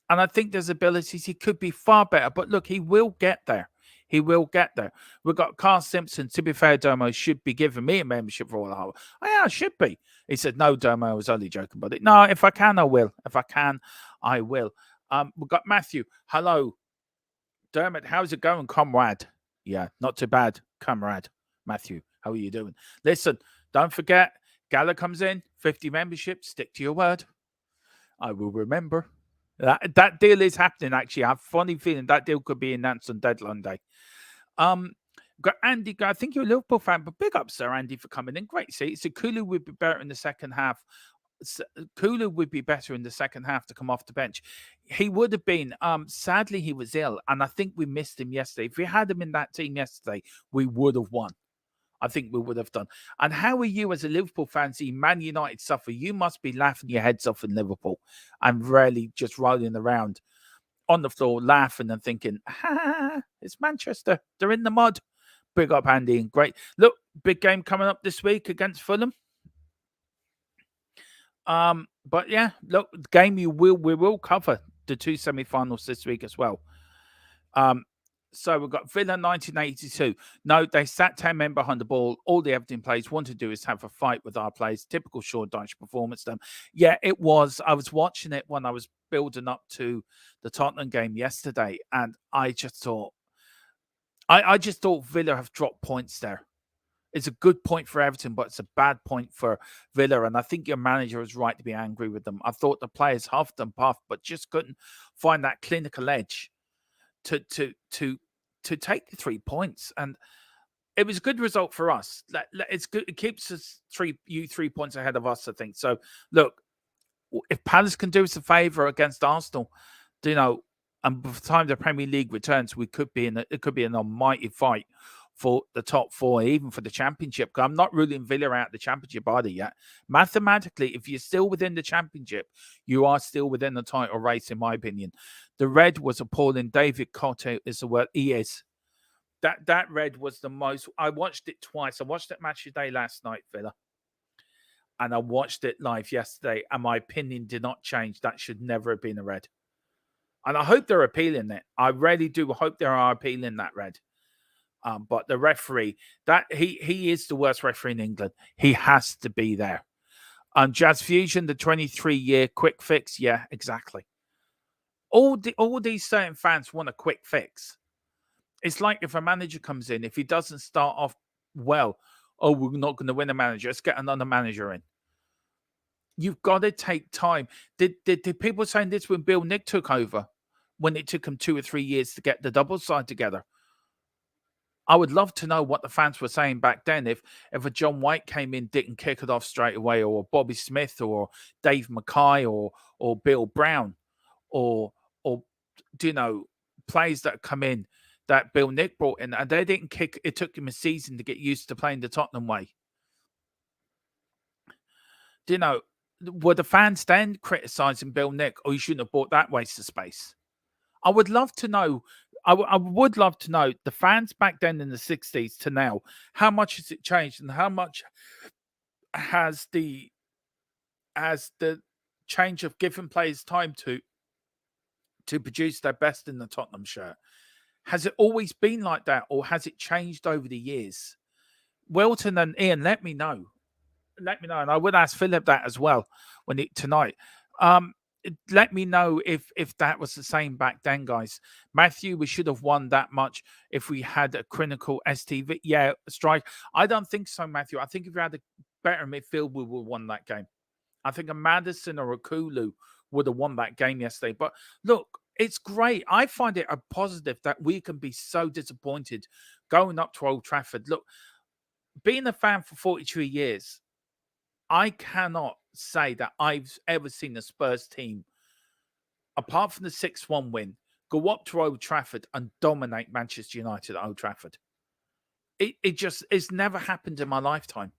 F: And I think there's abilities he could be far better. But look, he will get there. He will get there. We've got Carl Simpson. To be fair, Dermo should be giving me a membership for all the whole. Oh, yeah, I should be. He said, no, Dermo, I was only joking about it. No, if I can, I will. If I can, I will. We've got Matthew. Hello. Dermot, how's it going, comrade? Yeah, not too bad, comrade. Matthew, how are you doing? Listen, don't forget, Gala comes in, 50 memberships, stick to your word. I will remember. That deal is happening, actually. I have a funny feeling that deal could be announced on deadline day. Got Andy, I think you're a Liverpool fan, but big up, sir, Andy, for coming in. Great to see. So Kulu would be better in the second half Kulu would be better in the second half to come off the bench. He would have been. Sadly, he was ill, and I think we missed him yesterday. If we had him in that team yesterday, we would have won. I think we would have done. And how are you as a Liverpool fan seeing Man United suffer? You must be laughing your heads off in Liverpool and really just rolling around on the floor, laughing and thinking, it's Manchester. They're in the mud. Big up, Andy. And great. Look, big game coming up this week against Fulham. But yeah, look, the game we will cover the 2 semi-finals this week as well. So we've got Villa 1982. No, they sat 10 men behind the ball. All the Everton players want to do is have a fight with our players. Typical Sean Dyche performance. Yeah, it was. I was watching it when I was building up to the Tottenham game yesterday, and I just thought, I just thought Villa have dropped points there. It's a good point for Everton, but it's a bad point for Villa. And I think your manager is right to be angry with them. I thought the players huffed and puffed, but just couldn't find that clinical edge to take the 3 points. And it was a good result for us. It's good. It keeps us 3 points ahead of us, I think. So look, if Palace can do us a favour against Arsenal, and by the time the Premier League returns, it could be an almighty fight for the top 4, even for the Championship. I'm not ruling Villa out the Championship either yet. Mathematically, if you're still within the Championship, you are still within the title race, in my opinion. The red was appalling. David Cote is the word. He is. That red was the most. I watched it twice. I watched it match of the day last night, Villa. And I watched it live yesterday, and my opinion did not change. That should never have been a red. And I hope they're appealing it. I really do hope they are appealing that red. But the referee, that he is the worst referee in England. He has to be there. Jazz Fusion, the 23-year quick fix. Yeah, exactly. All these certain fans want a quick fix. It's like if a manager comes in, if he doesn't start off well, we're not going to win a manager. Let's get another manager in. You've got to take time. Did people saying this when Bill Nick took over, when it took him 2 or 3 years to get the double side together? I would love to know what the fans were saying back then. If a John White came in, didn't kick it off straight away, or Bobby Smith, or Dave Mackay, or Bill Brown, or players that come in that Bill Nick brought in, and they didn't kick. It took him a season to get used to playing the Tottenham way. Were the fans then criticising Bill Nick, or you shouldn't have bought that waste of space? I would love to know. I would love to know the fans back then in the 60s to now, how much has it changed, and how much has the change of giving players time to produce their best in the Tottenham shirt? Has it always been like that, or has it changed over the years? Wilton and Ian, let me know. Let me know, and I would ask Philip that as well tonight. Let me know if that was the same back then, guys. Matthew, we should have won that much if we had a clinical STV. Yeah, strike. I don't think so, Matthew. I think if we had a better midfield, we would have won that game. I think a Maddison or a Kulu would have won that game yesterday. But look, it's great. I find it a positive that we can be so disappointed going up to Old Trafford. Look, being a fan for 42 years, I cannot say that I've ever seen a Spurs team, apart from the 6-1 win, go up to Old Trafford and dominate Manchester United at Old Trafford. It's never happened in my lifetime.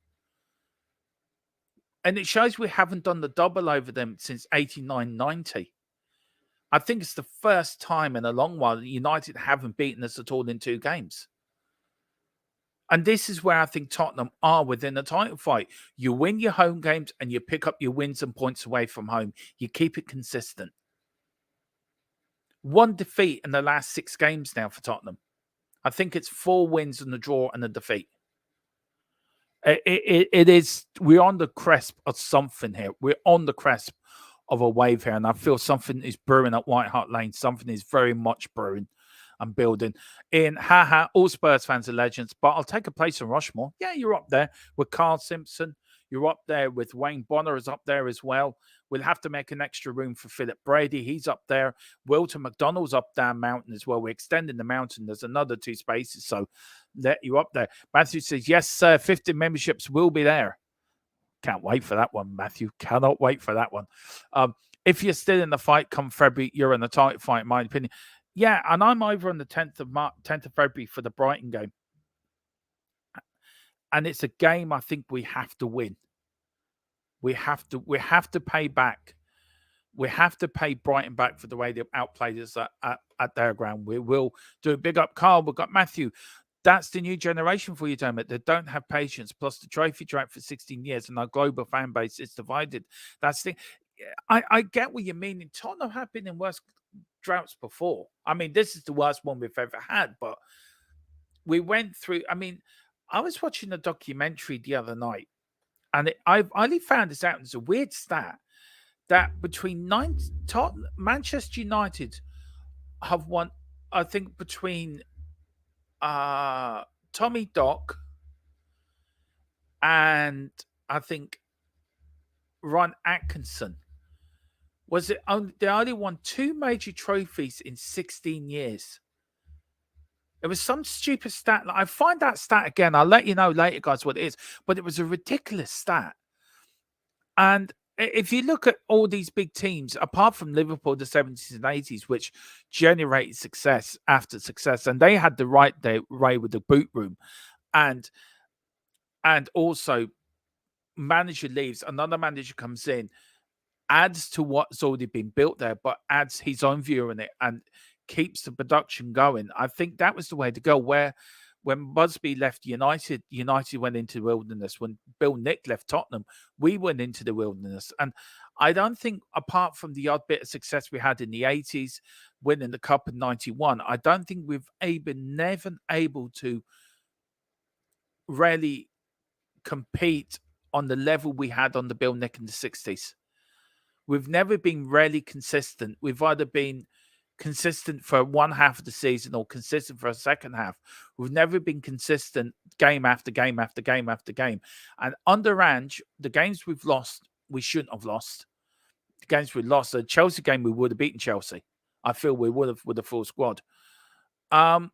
F: And it shows we haven't done the double over them since 89-90. I think it's the first time in a long while that United haven't beaten us at all in 2 games. And this is where I think Tottenham are within the title fight. You win your home games and you pick up your wins and points away from home. You keep it consistent. 1 defeat in the last 6 games now for Tottenham. I think it's 4 wins and a draw and a defeat. It is, we're on the cusp of something here. We're on the cusp of a wave here. And I feel something is brewing at White Hart Lane. Something is very much brewing. I'm building in. All Spurs fans are legends, but I'll take a place in Rushmore. Yeah, you're up there with Carl Simpson. You're up there with Wayne Bonner is up there as well. We'll have to make an extra room for Philip Brady. He's up there. Wilton McDonald's up down mountain as well. We're extending the mountain. There's another 2 spaces, so let you up there. Matthew says, yes, sir, 50 memberships will be there. Can't wait for that one, Matthew. Cannot wait for that one. If you're still in the fight come February, you're in a tight fight, in my opinion. Yeah, and I'm over on the 10th of February for the Brighton game. And it's a game I think we have to win. We have to pay back. We have to pay Brighton back for the way they outplayed us at their ground. We will do a big up, Carl. We've got Matthew. That's the new generation for you, Dermot. They don't have patience. Plus, the trophy drought for 16 years, and our global fan base is divided. That's the. I get what you mean. Tottenham have been in worse droughts before. I mean, this is the worst one we've ever had. But we went through. I mean, I was watching a documentary the other night, and I only found this out. It's a weird stat that between Manchester United have won, I think, between Tommy Dock and I think Ron Atkinson. They only won 2 major trophies in 16 years. It was some stupid stat. I find that stat again. I'll let you know later, guys, what it is. But it was a ridiculous stat. And if you look at all these big teams, apart from Liverpool, the 70s and 80s, which generated success after success, and they had the right way with the boot room, and also manager leaves, another manager comes in, adds to what's already been built there, but adds his own view on it and keeps the production going. I think that was the way to go. Where when Busby left United went into the wilderness. When Bill Nick left Tottenham, we went into the wilderness. And I don't think, apart from the odd bit of success we had in the 80s, winning the Cup in 91, I don't think we've never able to really compete on the level we had on the Bill Nick in the 60s. We've never been really consistent. We've either been consistent for one half of the season or consistent for a second half. We've never been consistent game after game after game after game. And under Ange, the games we've lost, we shouldn't have lost. The games we lost, the Chelsea game, we would have beaten Chelsea. I feel we would have with a full squad. And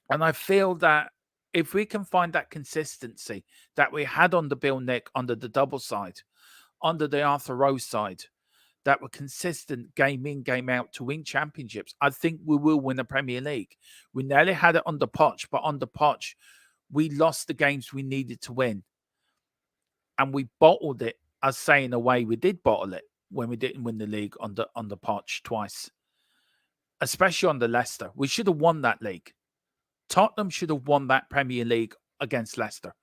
F: I feel that if we can find that consistency that we had on the Bill Nick, under the double side, under the Arthur Rose side, that were consistent game in, game out to win championships, I think we will win the Premier League. We nearly had it under Poch, but under Poch, we lost the games we needed to win. And we bottled it, as saying a way we did bottle it when we didn't win the league under Poch twice. Especially under Leicester. We should have won that league. Tottenham should have won that Premier League against Leicester.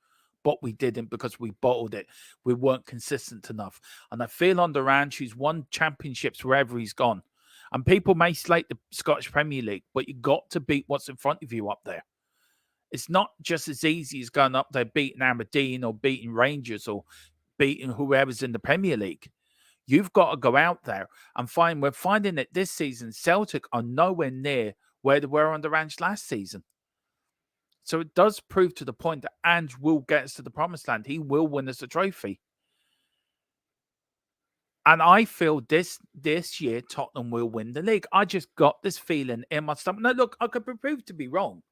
F: But we didn't because we bottled it. We weren't consistent enough. And I feel under Ange, who's won championships wherever he's gone. And people may slate the Scottish Premier League, but you got to beat what's in front of you up there. It's not just as easy as going up there beating Aberdeen or beating Rangers or beating whoever's in the Premier League. You've got to go out there and find. We're finding that this season, Celtic are nowhere near where they were under Ange last season. So it does prove to the point that Ange will get us to the promised land. He will win us a trophy. And I feel this year, Tottenham will win the league. I just got this feeling in my stomach. Now, look, I could be proved to be wrong.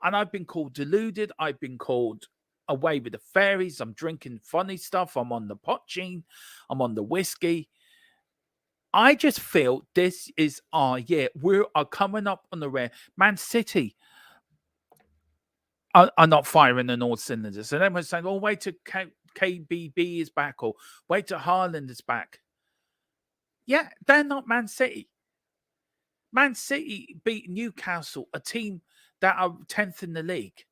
F: And I've been called deluded. I've been called away with the fairies. I'm drinking funny stuff. I'm on the pochine. I'm on the whiskey. I just feel this is our year. We are coming up on the rear. Man City are not firing on all cylinders. And everyone's saying, oh, wait till KBB is back, or wait till Haaland is back. Yeah, they're not Man City. Man City beat Newcastle, a team that are 10th in the league.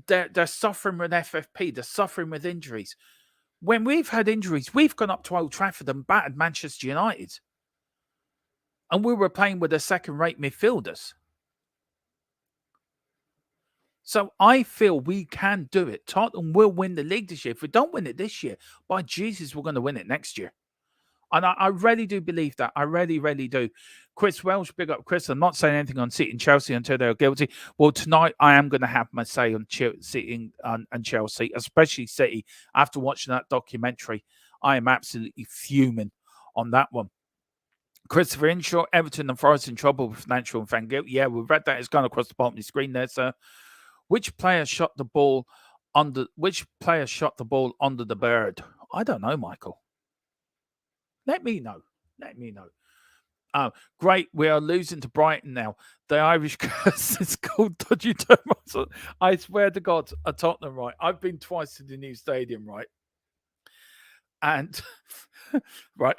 F: They're suffering with FFP. They're suffering with injuries. When we've had injuries, we've gone up to Old Trafford and battered Manchester United. And we were playing with the second-rate midfielders. So I feel we can do it. Tottenham will win the league this year. If we don't win it this year, by Jesus, we're going to win it next year. And I really do believe that. I really, really do. Chris Welsh, big up Chris. I'm not saying anything on City and Chelsea until they're guilty. Well, tonight I am going to have my say on City and Chelsea, especially City. After watching that documentary, I am absolutely fuming on that one. Christopher Inshaw, Everton and Forest in trouble with financial and fan guilt. Yeah, we've read that. It's gone across the bottom of the screen there, sir. Which player shot the ball which player shot the ball under the bird? I don't know, Michael. Let me know. Great. We are losing to Brighton now. The Irish curse is called dodgy termites. I swear to God, at Tottenham, right? I've been twice to the new stadium, right? And, right,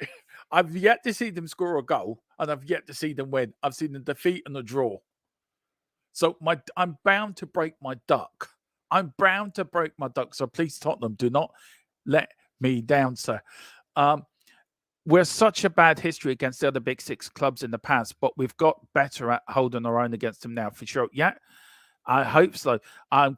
F: I've yet to see them score a goal, and I've yet to see them win. I've seen a defeat and a draw. So I'm bound to break my duck. So please, Tottenham, do not let me down, sir. We're such a bad history against the other big six clubs in the past, but we've got better at holding our own against them now, for sure. Yeah, I hope so.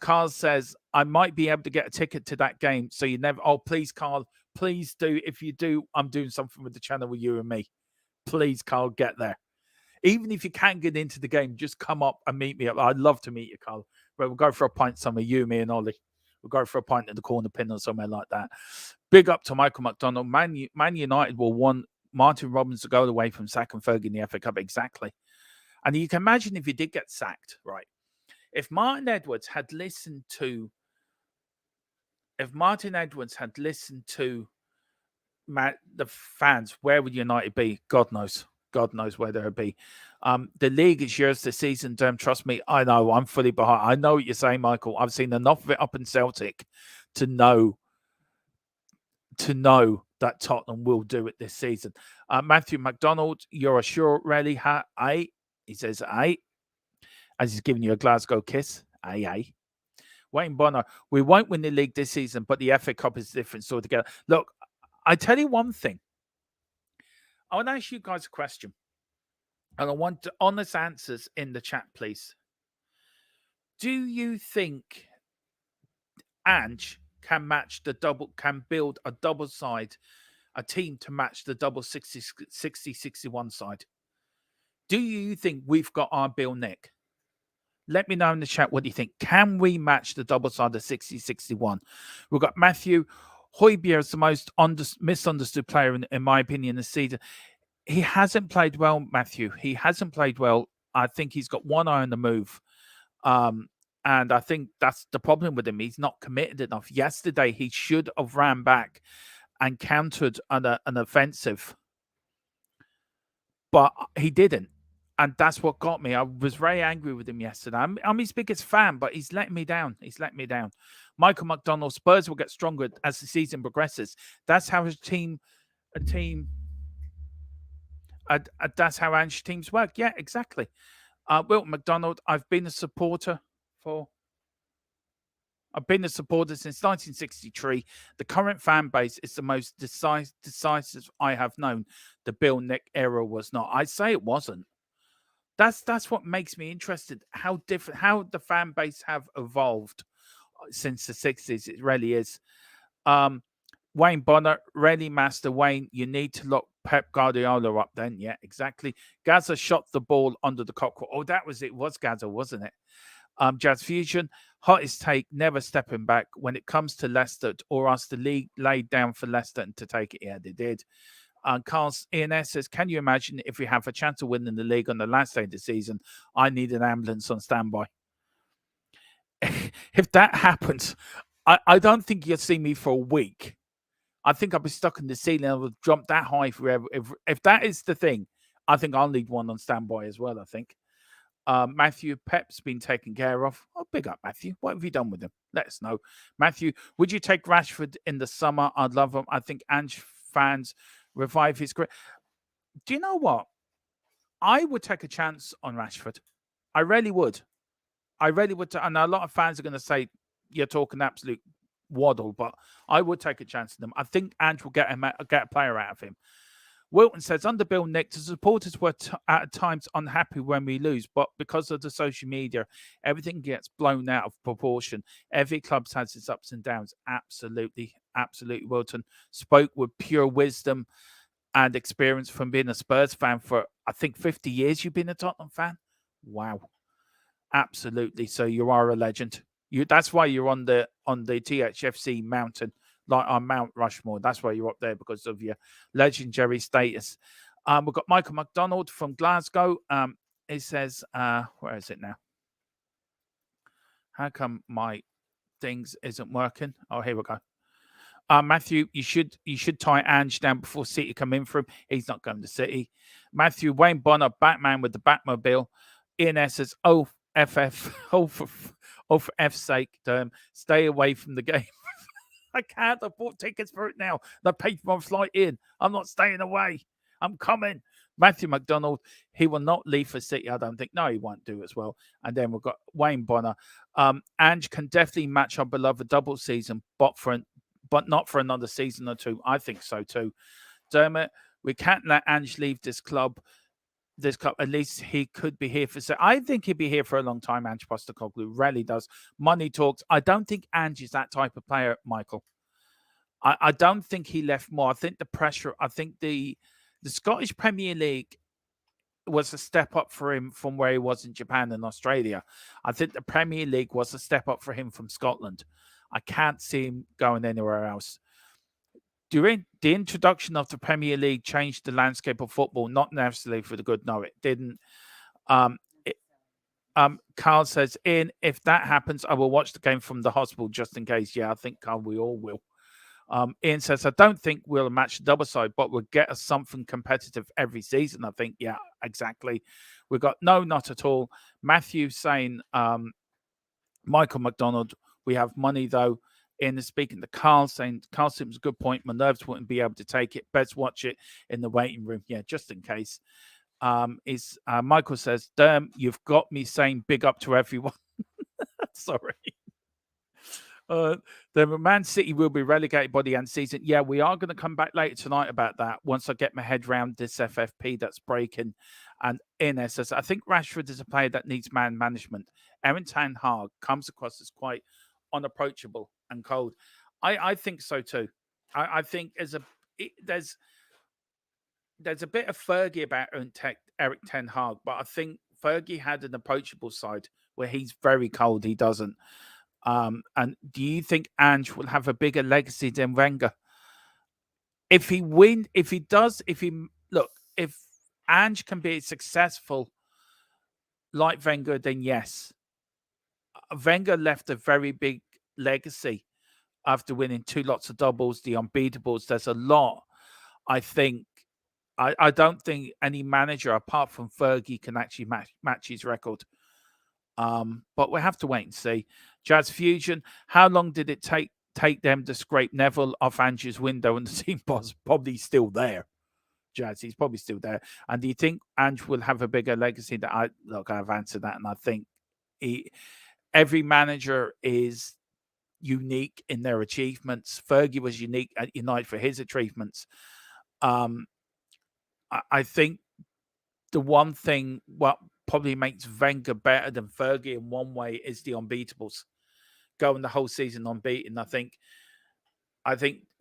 F: Carl says, I might be able to get a ticket to that game. So you never... Oh, please, Carl, please do. If you do, I'm doing something with the channel with you and me. Please, Carl, get there. Even if you can't get into the game, just come up and meet me. I'd love to meet you, Carl. But we'll go for a pint somewhere, you, me, and Ollie. We'll go for a pint at the corner pin or somewhere like that. Big up to Michael McDonald. Man United will want Martin Robbins to go away from Sack and Fergie in the FA Cup. Exactly. And you can imagine if he did get sacked, right? If Martin Edwards had listened to the fans, where would United be? God knows. God knows where they'll be. The league is yours this season, trust me. I know. I'm fully behind. I know what you're saying, Michael. I've seen enough of it up in Celtic to know that Tottenham will do it this season. Matthew McDonald, you're a sure rally hat. Aye. He says aye. As he's giving you a Glasgow kiss. Aye, aye. Wayne Bonner, we won't win the league this season, but the FA Cup is different altogether. Look, I tell you one thing. I want to ask you guys a question. And I want honest answers in the chat, please. Do you think Ange can build a double side, a team to match the double 60-61 side? Do you think we've got our Bill Nick? Let me know in the chat what you think. Can we match the double side of 60-61? We've got Matthew. Højbjerg is the most misunderstood player, in my opinion, this season. He hasn't played well, Matthew. He hasn't played well. I think he's got one eye on the move. And I think that's the problem with him. He's not committed enough. Yesterday, he should have ran back and countered an offensive. But he didn't. And that's what got me. I was very angry with him yesterday. I'm his biggest fan, but he's letting me down. Michael McDonald, Spurs will get stronger as the season progresses. That's how that's how Ange teams work. Yeah, exactly. Wilton McDonald, I've been a supporter since 1963. The current fan base is the most decisive I have known. The Bill Nick era was not. I'd say it wasn't. That's what makes me interested. How the fan base have evolved since the 60s. It really is. Wayne Bonner, really, Master Wayne, you need to lock Pep Guardiola up then. Yeah, exactly. Gaza shot the ball under the cockpit. Oh, that was it. It was Gaza, wasn't it? Jazz Fusion, hottest take, never stepping back when it comes to Leicester, or us the league laid down for Leicester to take it. Yeah, they did. Carl's ENS says, can you imagine if we have a chance of winning the league on the last day of the season? I need an ambulance on standby. If that happens, I don't think you'll see me for a week. I think I'll be stuck in the ceiling. I will jump that high forever. If that is the thing, I think I'll need one on standby as well, I think. Matthew, Pep's been taken care of. Oh, big up, Matthew. What have you done with him? Let us know. Matthew, would you take Rashford in the summer? I'd love him. I think Ange fans revive his career. Do you know what? I would take a chance on Rashford. I really would. And a lot of fans are going to say you're talking absolute waddle, but I would take a chance on them. I think Ange will get a player out of him. Wilton says, under Bill Nick, the supporters were at times unhappy when we lose, but because of the social media, everything gets blown out of proportion. Every club has its ups and downs. Absolutely. Wilton spoke with pure wisdom and experience from being a Spurs fan for, I think, 50 years you've been a Tottenham fan. Wow. Absolutely. So you are a legend. That's why you're on the THFC mountain, like on Mount Rushmore. That's why you're up there, because of your legendary status. We've got Michael McDonald from Glasgow. It says, where is it now? How come my things isn't working. Oh, here we go. Matthew, you should tie Ange down before City come in for him. He's not going to City. Matthew, Wayne Bonner, Batman with the Batmobile. Ian S says, oh, for F's sake, stay away from the game. I can't. I bought tickets for it now. I paid for my flight in. I'm not staying away. I'm coming. Matthew McDonald, he will not leave for City, I don't think. No, he won't do as well. And then we've got Wayne Bonner. Ange can definitely match our beloved double season, but not for another season or two. I think so too. Dermot, we can't let Ange leave this club. At least he could be here for. I think he'd be here for a long time. Ange Postecoglou really does. Money talks. I don't think Ange is that type of player, Michael. I don't think he left more. I think the pressure. I think the Scottish Premier League was a step up for him from where he was in Japan and Australia. I think the Premier League was a step up for him from Scotland. I can't see him going anywhere else. During the introduction of the Premier League changed the landscape of football, not necessarily for the good. No, it didn't. Carl says, Ian, if that happens, I will watch the game from the hospital just in case. Yeah, I think, Carl, we all will. Ian says, I don't think we'll match the double side, but we'll get us something competitive every season. I think, yeah, exactly. We've got no, not at all. Matthew saying, Michael McDonald, we have money though. In speaking to Carl, saying Carl seems a good point. My nerves wouldn't be able to take it. Best watch it in the waiting room. Yeah, just in case. Michael says, damn, you've got me saying big up to everyone. Sorry. The Man City will be relegated by the end of the season. Yeah, we are going to come back later tonight about that once I get my head around this FFP that's breaking. And Ines says, I think Rashford is a player that needs man management. Erin Ten Hag comes across as quite unapproachable and cold. I think so too. I think there's a bit of Fergie about Eric Ten Hag, but I think Fergie had an approachable side where he's very cold. He doesn't. And do you think Ange will have a bigger legacy than Wenger? If Ange can be successful like Wenger, then yes. Wenger left a very big legacy after winning 2 lots of doubles, the unbeatables. There's a lot. I think I don't think any manager apart from Fergie can actually match his record. But we'll have to wait and see. Jazz Fusion, how long did it take them to scrape Neville off Ange's window and the team was probably still there? Jazz, he's probably still there. And do you think Ange will have a bigger legacy? I've answered that, and I think every manager is unique in their achievements. Fergie was unique at United for his achievements. I think the one thing what probably makes Wenger better than Fergie in one way is the unbeatables. Going the whole season unbeaten. I think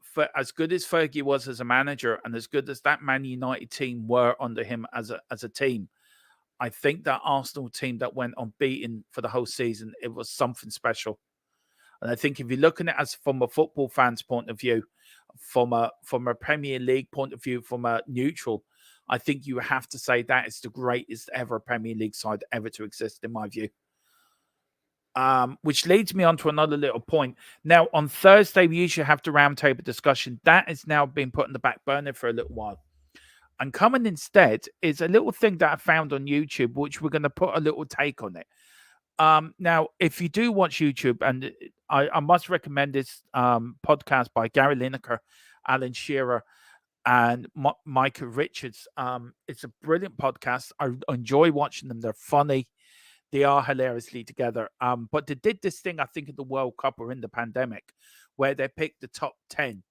F: for as good as Fergie was as a manager and as good as that Man United team were under him as a team, I think that Arsenal team that went unbeaten for the whole season, it was something special. And I think if you're looking at it as from a football fan's point of view, from a Premier League point of view, from a neutral, I think you have to say that is the greatest ever Premier League side ever to exist, in my view. Which leads me on to another little point. Now, on Thursday, we usually have the roundtable discussion. That has now been put in the back burner for a little while. And coming instead is a little thing that I found on YouTube, which we're going to put a little take on it. Now, if you do watch YouTube, and I must recommend this podcast by Gary Lineker, Alan Shearer, and Micah Richards. It's a brilliant podcast. I enjoy watching them. They're funny. They are hilariously together. But they did this thing, I think, at the World Cup or in the pandemic, where they picked the top 10.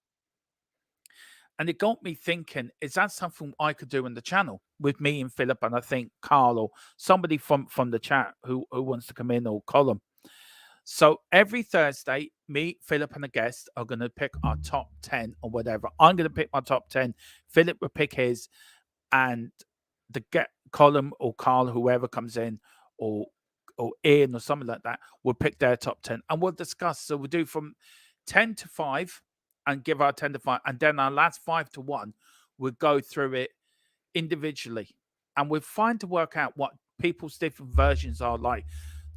F: And it got me thinking, is that something I could do in the channel with me and Philip, and I think Carl or somebody from the chat who wants to come in, or Colin? So every Thursday, me, Philip, and a guest are going to pick our top 10 or whatever. I'm going to pick my top 10. Philip will pick his, and Colin or Carl, whoever comes in, or Ian or something like that, will pick their top 10. And we'll discuss. So we'll do from 10 to 5 and give our 10 to 5. And then our last 5 to 1, we'll go through it individually. And we're trying to work out what people's different versions are like.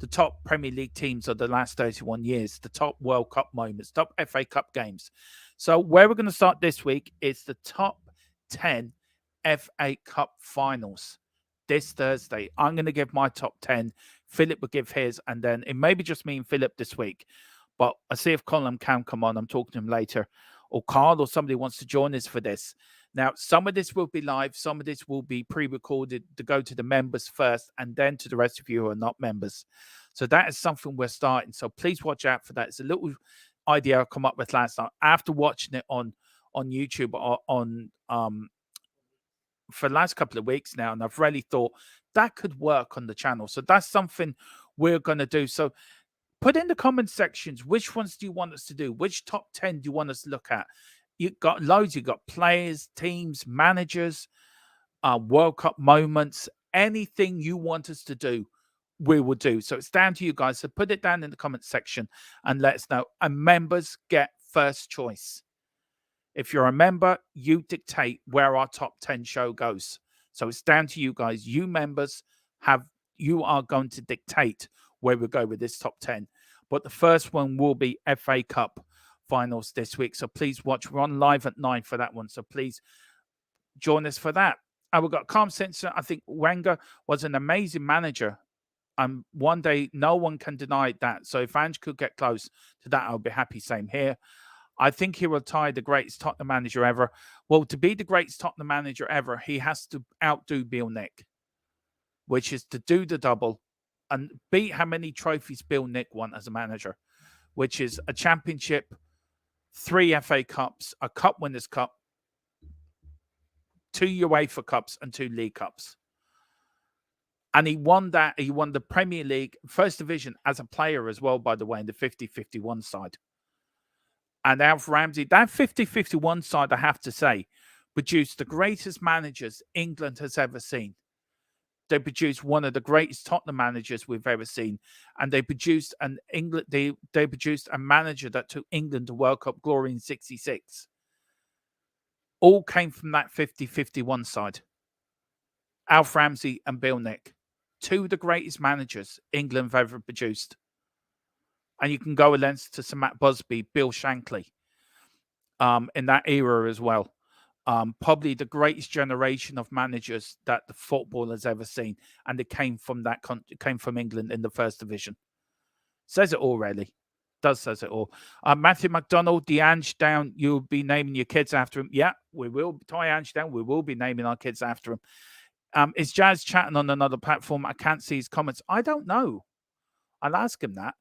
F: the top Premier League teams of the last 31 years, the top World Cup moments, top FA Cup games. So where we're going to start this week is the top 10 FA Cup finals this Thursday. I'm going to give my top 10. Philip will give his, and then it may be just me and Philip this week. But I'll see if Colin can come on. I'm talking to him later. Or Carl or somebody wants to join us for this. Now, some of this will be live. Some of this will be pre-recorded to go to the members first and then to the rest of you who are not members. So that is something we're starting. So please watch out for that. It's a little idea I come up with last night after watching it on YouTube or on for the last couple of weeks now. And I've really thought that could work on the channel. So that's something we're going to do. So put in the comment sections, which ones do you want us to do? Which top 10 do you want us to look at? You've got loads. You've got players, teams, managers, World Cup moments. Anything you want us to do, we will do. So it's down to you guys. So put it down in the comment section and let us know. And members get first choice. If you're a member, you dictate where our top 10 show goes. So it's down to you guys. You members you are going to dictate where we go with this top 10. But the first one will be FA Cup finals this week. So please watch. We're on live at 9 for that one. So please join us for that. And we've got Calm Sensor. I think Wenger was an amazing manager. One day, no one can deny that. So if Ange could get close to that, I'll be happy. Same here. I think he will tie the greatest Tottenham manager ever. Well, to be the greatest Tottenham manager ever, he has to outdo Bill Nick, which is to do the double and beat how many trophies Bill Nick won as a manager, which is a championship, 3 FA Cups, a Cup Winners' Cup, 2 UEFA Cups, and 2 League Cups. And he won that. He won the Premier League, First Division as a player as well, by the way, in the 50-51 side. And Alf Ramsey, that 50-51 side, I have to say, produced the greatest managers England has ever seen. They produced one of the greatest Tottenham managers we've ever seen. And they produced they produced a manager that took England to World Cup glory in 66. All came from that 50-51 side. Alf Ramsey and Bill Nick. 2 of the greatest managers England have ever produced. And you can go against to Sir Matt Busby, Bill Shankly, in that era as well. Probably the greatest generation of managers that the football has ever seen, and it came from England in the First Division. Says it all, really. Says it all. Matthew McDonald, the Ange down. You'll be naming your kids after him. Yeah, we will tie Ange down. We will be naming our kids after him. Is Jazz chatting on another platform? I can't see his comments. I don't know. I'll ask him that.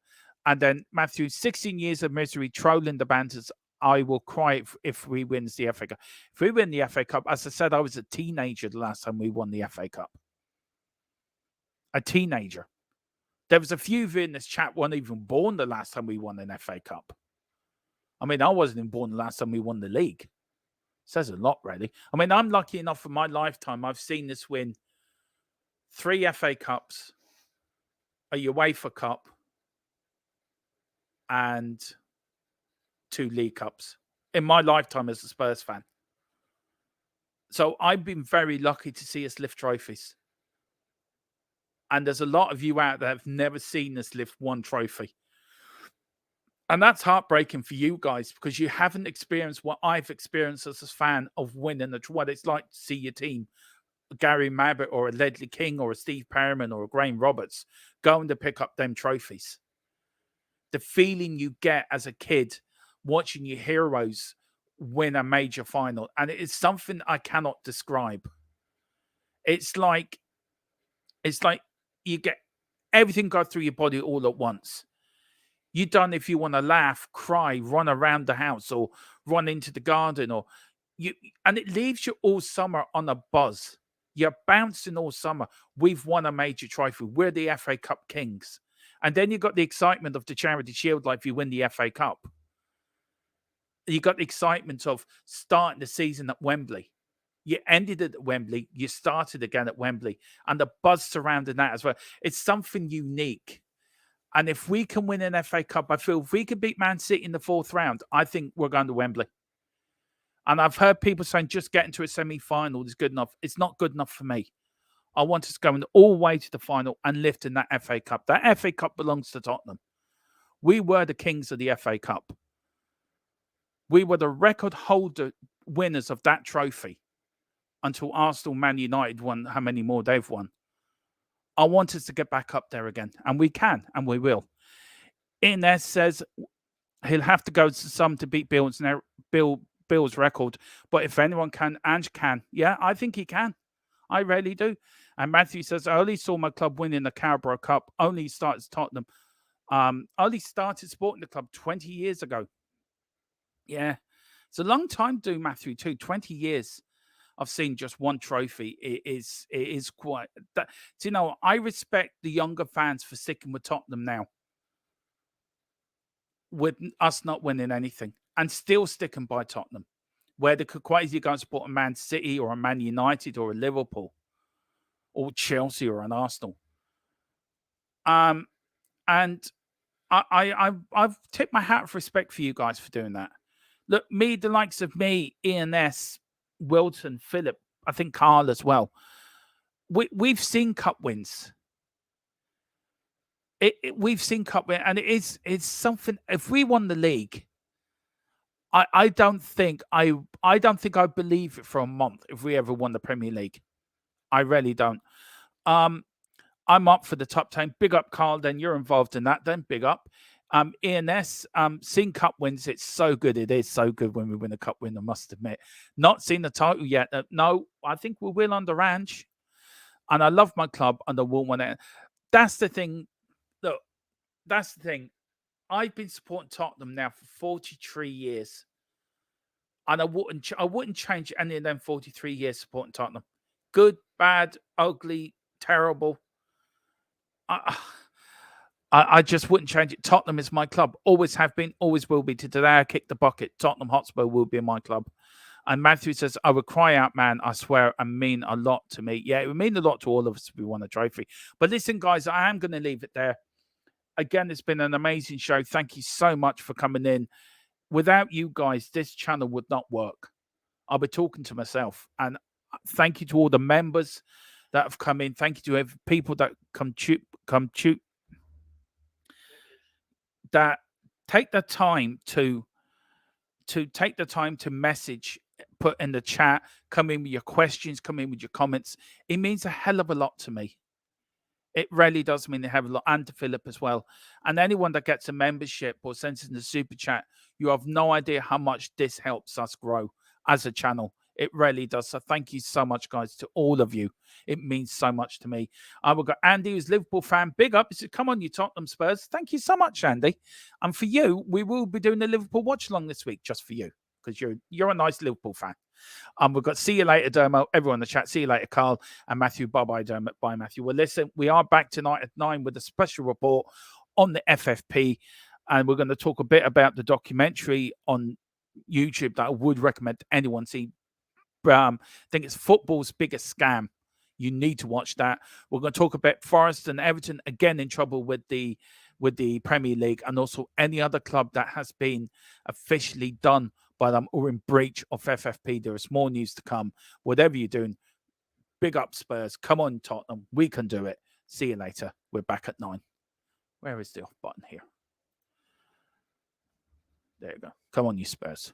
F: And then Matthew, 16 years of misery, trolling the banters. I will cry if we win the FA Cup. If we win the FA Cup, as I said, I was a teenager the last time we won the FA Cup. A teenager. There was a few of you in this chat weren't even born the last time we won an FA Cup. I mean, I wasn't even born the last time we won the league. Says a lot, really. I mean, I'm lucky enough for my lifetime. I've seen this win 3 FA Cups, a UEFA Cup, and 2 League Cups in my lifetime as a Spurs fan. So I've been very lucky to see us lift trophies. And there's a lot of you out there that have never seen us lift 1 trophy. And that's heartbreaking for you guys because you haven't experienced what I've experienced as a fan of winning what it's like to see your team, Gary Mabbott or a Ledley King or a Steve Perryman or a Graham Roberts, going to pick up them trophies. The feeling you get as a kid watching your heroes win a major final. And it is something I cannot describe. It's like you get everything go through your body all at once. You done if you want to laugh, cry, run around the house or run into the garden and it leaves you all summer on a buzz. You're bouncing all summer. We've won a major trophy. We're the FA Cup kings. And then you got the excitement of the Charity Shield, like if you win the FA Cup. You got the excitement of starting the season at Wembley. You ended it at Wembley. You started again at Wembley. And the buzz surrounding that as well. It's something unique. And if we can win an FA Cup, I feel if we could beat Man City in the 4th round, I think we're going to Wembley. And I've heard people saying just getting to a semi-final is good enough. It's not good enough for me. I want us going all the way to the final and lifting that FA Cup. That FA Cup belongs to Tottenham. We were the kings of the FA Cup. We were the record holder winners of that trophy until Arsenal, Man United won how many more they've won. I want us to get back up there again, and we can, and we will. Ines says he'll have to go to some to beat Bill's record, but if anyone can, Ange can. Yeah, I think he can. I really do. And Matthew says, I only saw my club winning the Carabao Cup. Only started Tottenham. Only started supporting the club 20 years ago. Yeah. It's a long time to do, Matthew, too. 20 years. I've seen just one trophy. It is quite... So, you know, I respect the younger fans for sticking with Tottenham now, with us not winning anything, and still sticking by Tottenham, where they could quite easily go and support a Man City or a Man United or a Liverpool or Chelsea or an Arsenal. And I've tipped my hat of respect for you guys for doing that. Look, the likes of me, Ian S., Wilton, Philip, I think Carl as well. We've seen cup wins. We've seen cup wins, and it's something. If we won the league, I don't think I believe it for a month if we ever won the Premier League. I really don't. I'm up for the top 10. Big up, Carl. Then you're involved in that. Then big up. Ian S. Seeing cup wins, it's so good. It is so good when we win a cup win, I must admit. Not seen the title yet. No, I think we will under Ange. And I love my club and I will win it. That's the thing. Look, that's the thing. I've been supporting Tottenham now for 43 years. And I wouldn't change any of them 43 years supporting Tottenham. Good, bad, ugly, terrible. I just wouldn't change it. Tottenham is my club. Always have been, always will be. To today I kick the bucket. Tottenham Hotspur will be my club. And Matthew says, I would cry out, man, I swear, and mean a lot to me. Yeah, it would mean a lot to all of us if we won a trophy. But listen, guys, I am going to leave it there. Again, it's been an amazing show. Thank you so much for coming in. Without you guys, this channel would not work. I'll be talking to myself. And thank you to all the members that have come in. Thank you to people that that take the time to take the time to message, put in the chat, come in with your questions, come in with your comments. It means a hell of a lot to me. It really does mean a hell of a lot, and to Philip as well. And anyone that gets a membership or sends in the super chat, you have no idea how much this helps us grow as a channel. It really does. So thank you so much, guys, to all of you. It means so much to me. We've got Andy, who's a Liverpool fan. Big up. He said, come on, you Tottenham Spurs. Thank you so much, Andy. And for you, we will be doing the Liverpool watch along this week, just for you, because you're a nice Liverpool fan. We've got see you later, Dermo. Everyone in the chat. See you later, Carl and Matthew. Bye-bye, Dermot. Bye, Matthew. Well, listen, we are back tonight at 9 with a special report on the FFP. And we're going to talk a bit about the documentary on YouTube that I would recommend anyone see. I think it's football's biggest scam. You need to watch that. We're going to talk about Forest and Everton again in trouble with the Premier League, and also any other club that has been officially done by them or in breach of FFP. There is more news to come. Whatever you're doing, big up Spurs. Come on, Tottenham. We can do it. See you later. We're back at 9. Where is the off button here? There you go. Come on, you Spurs.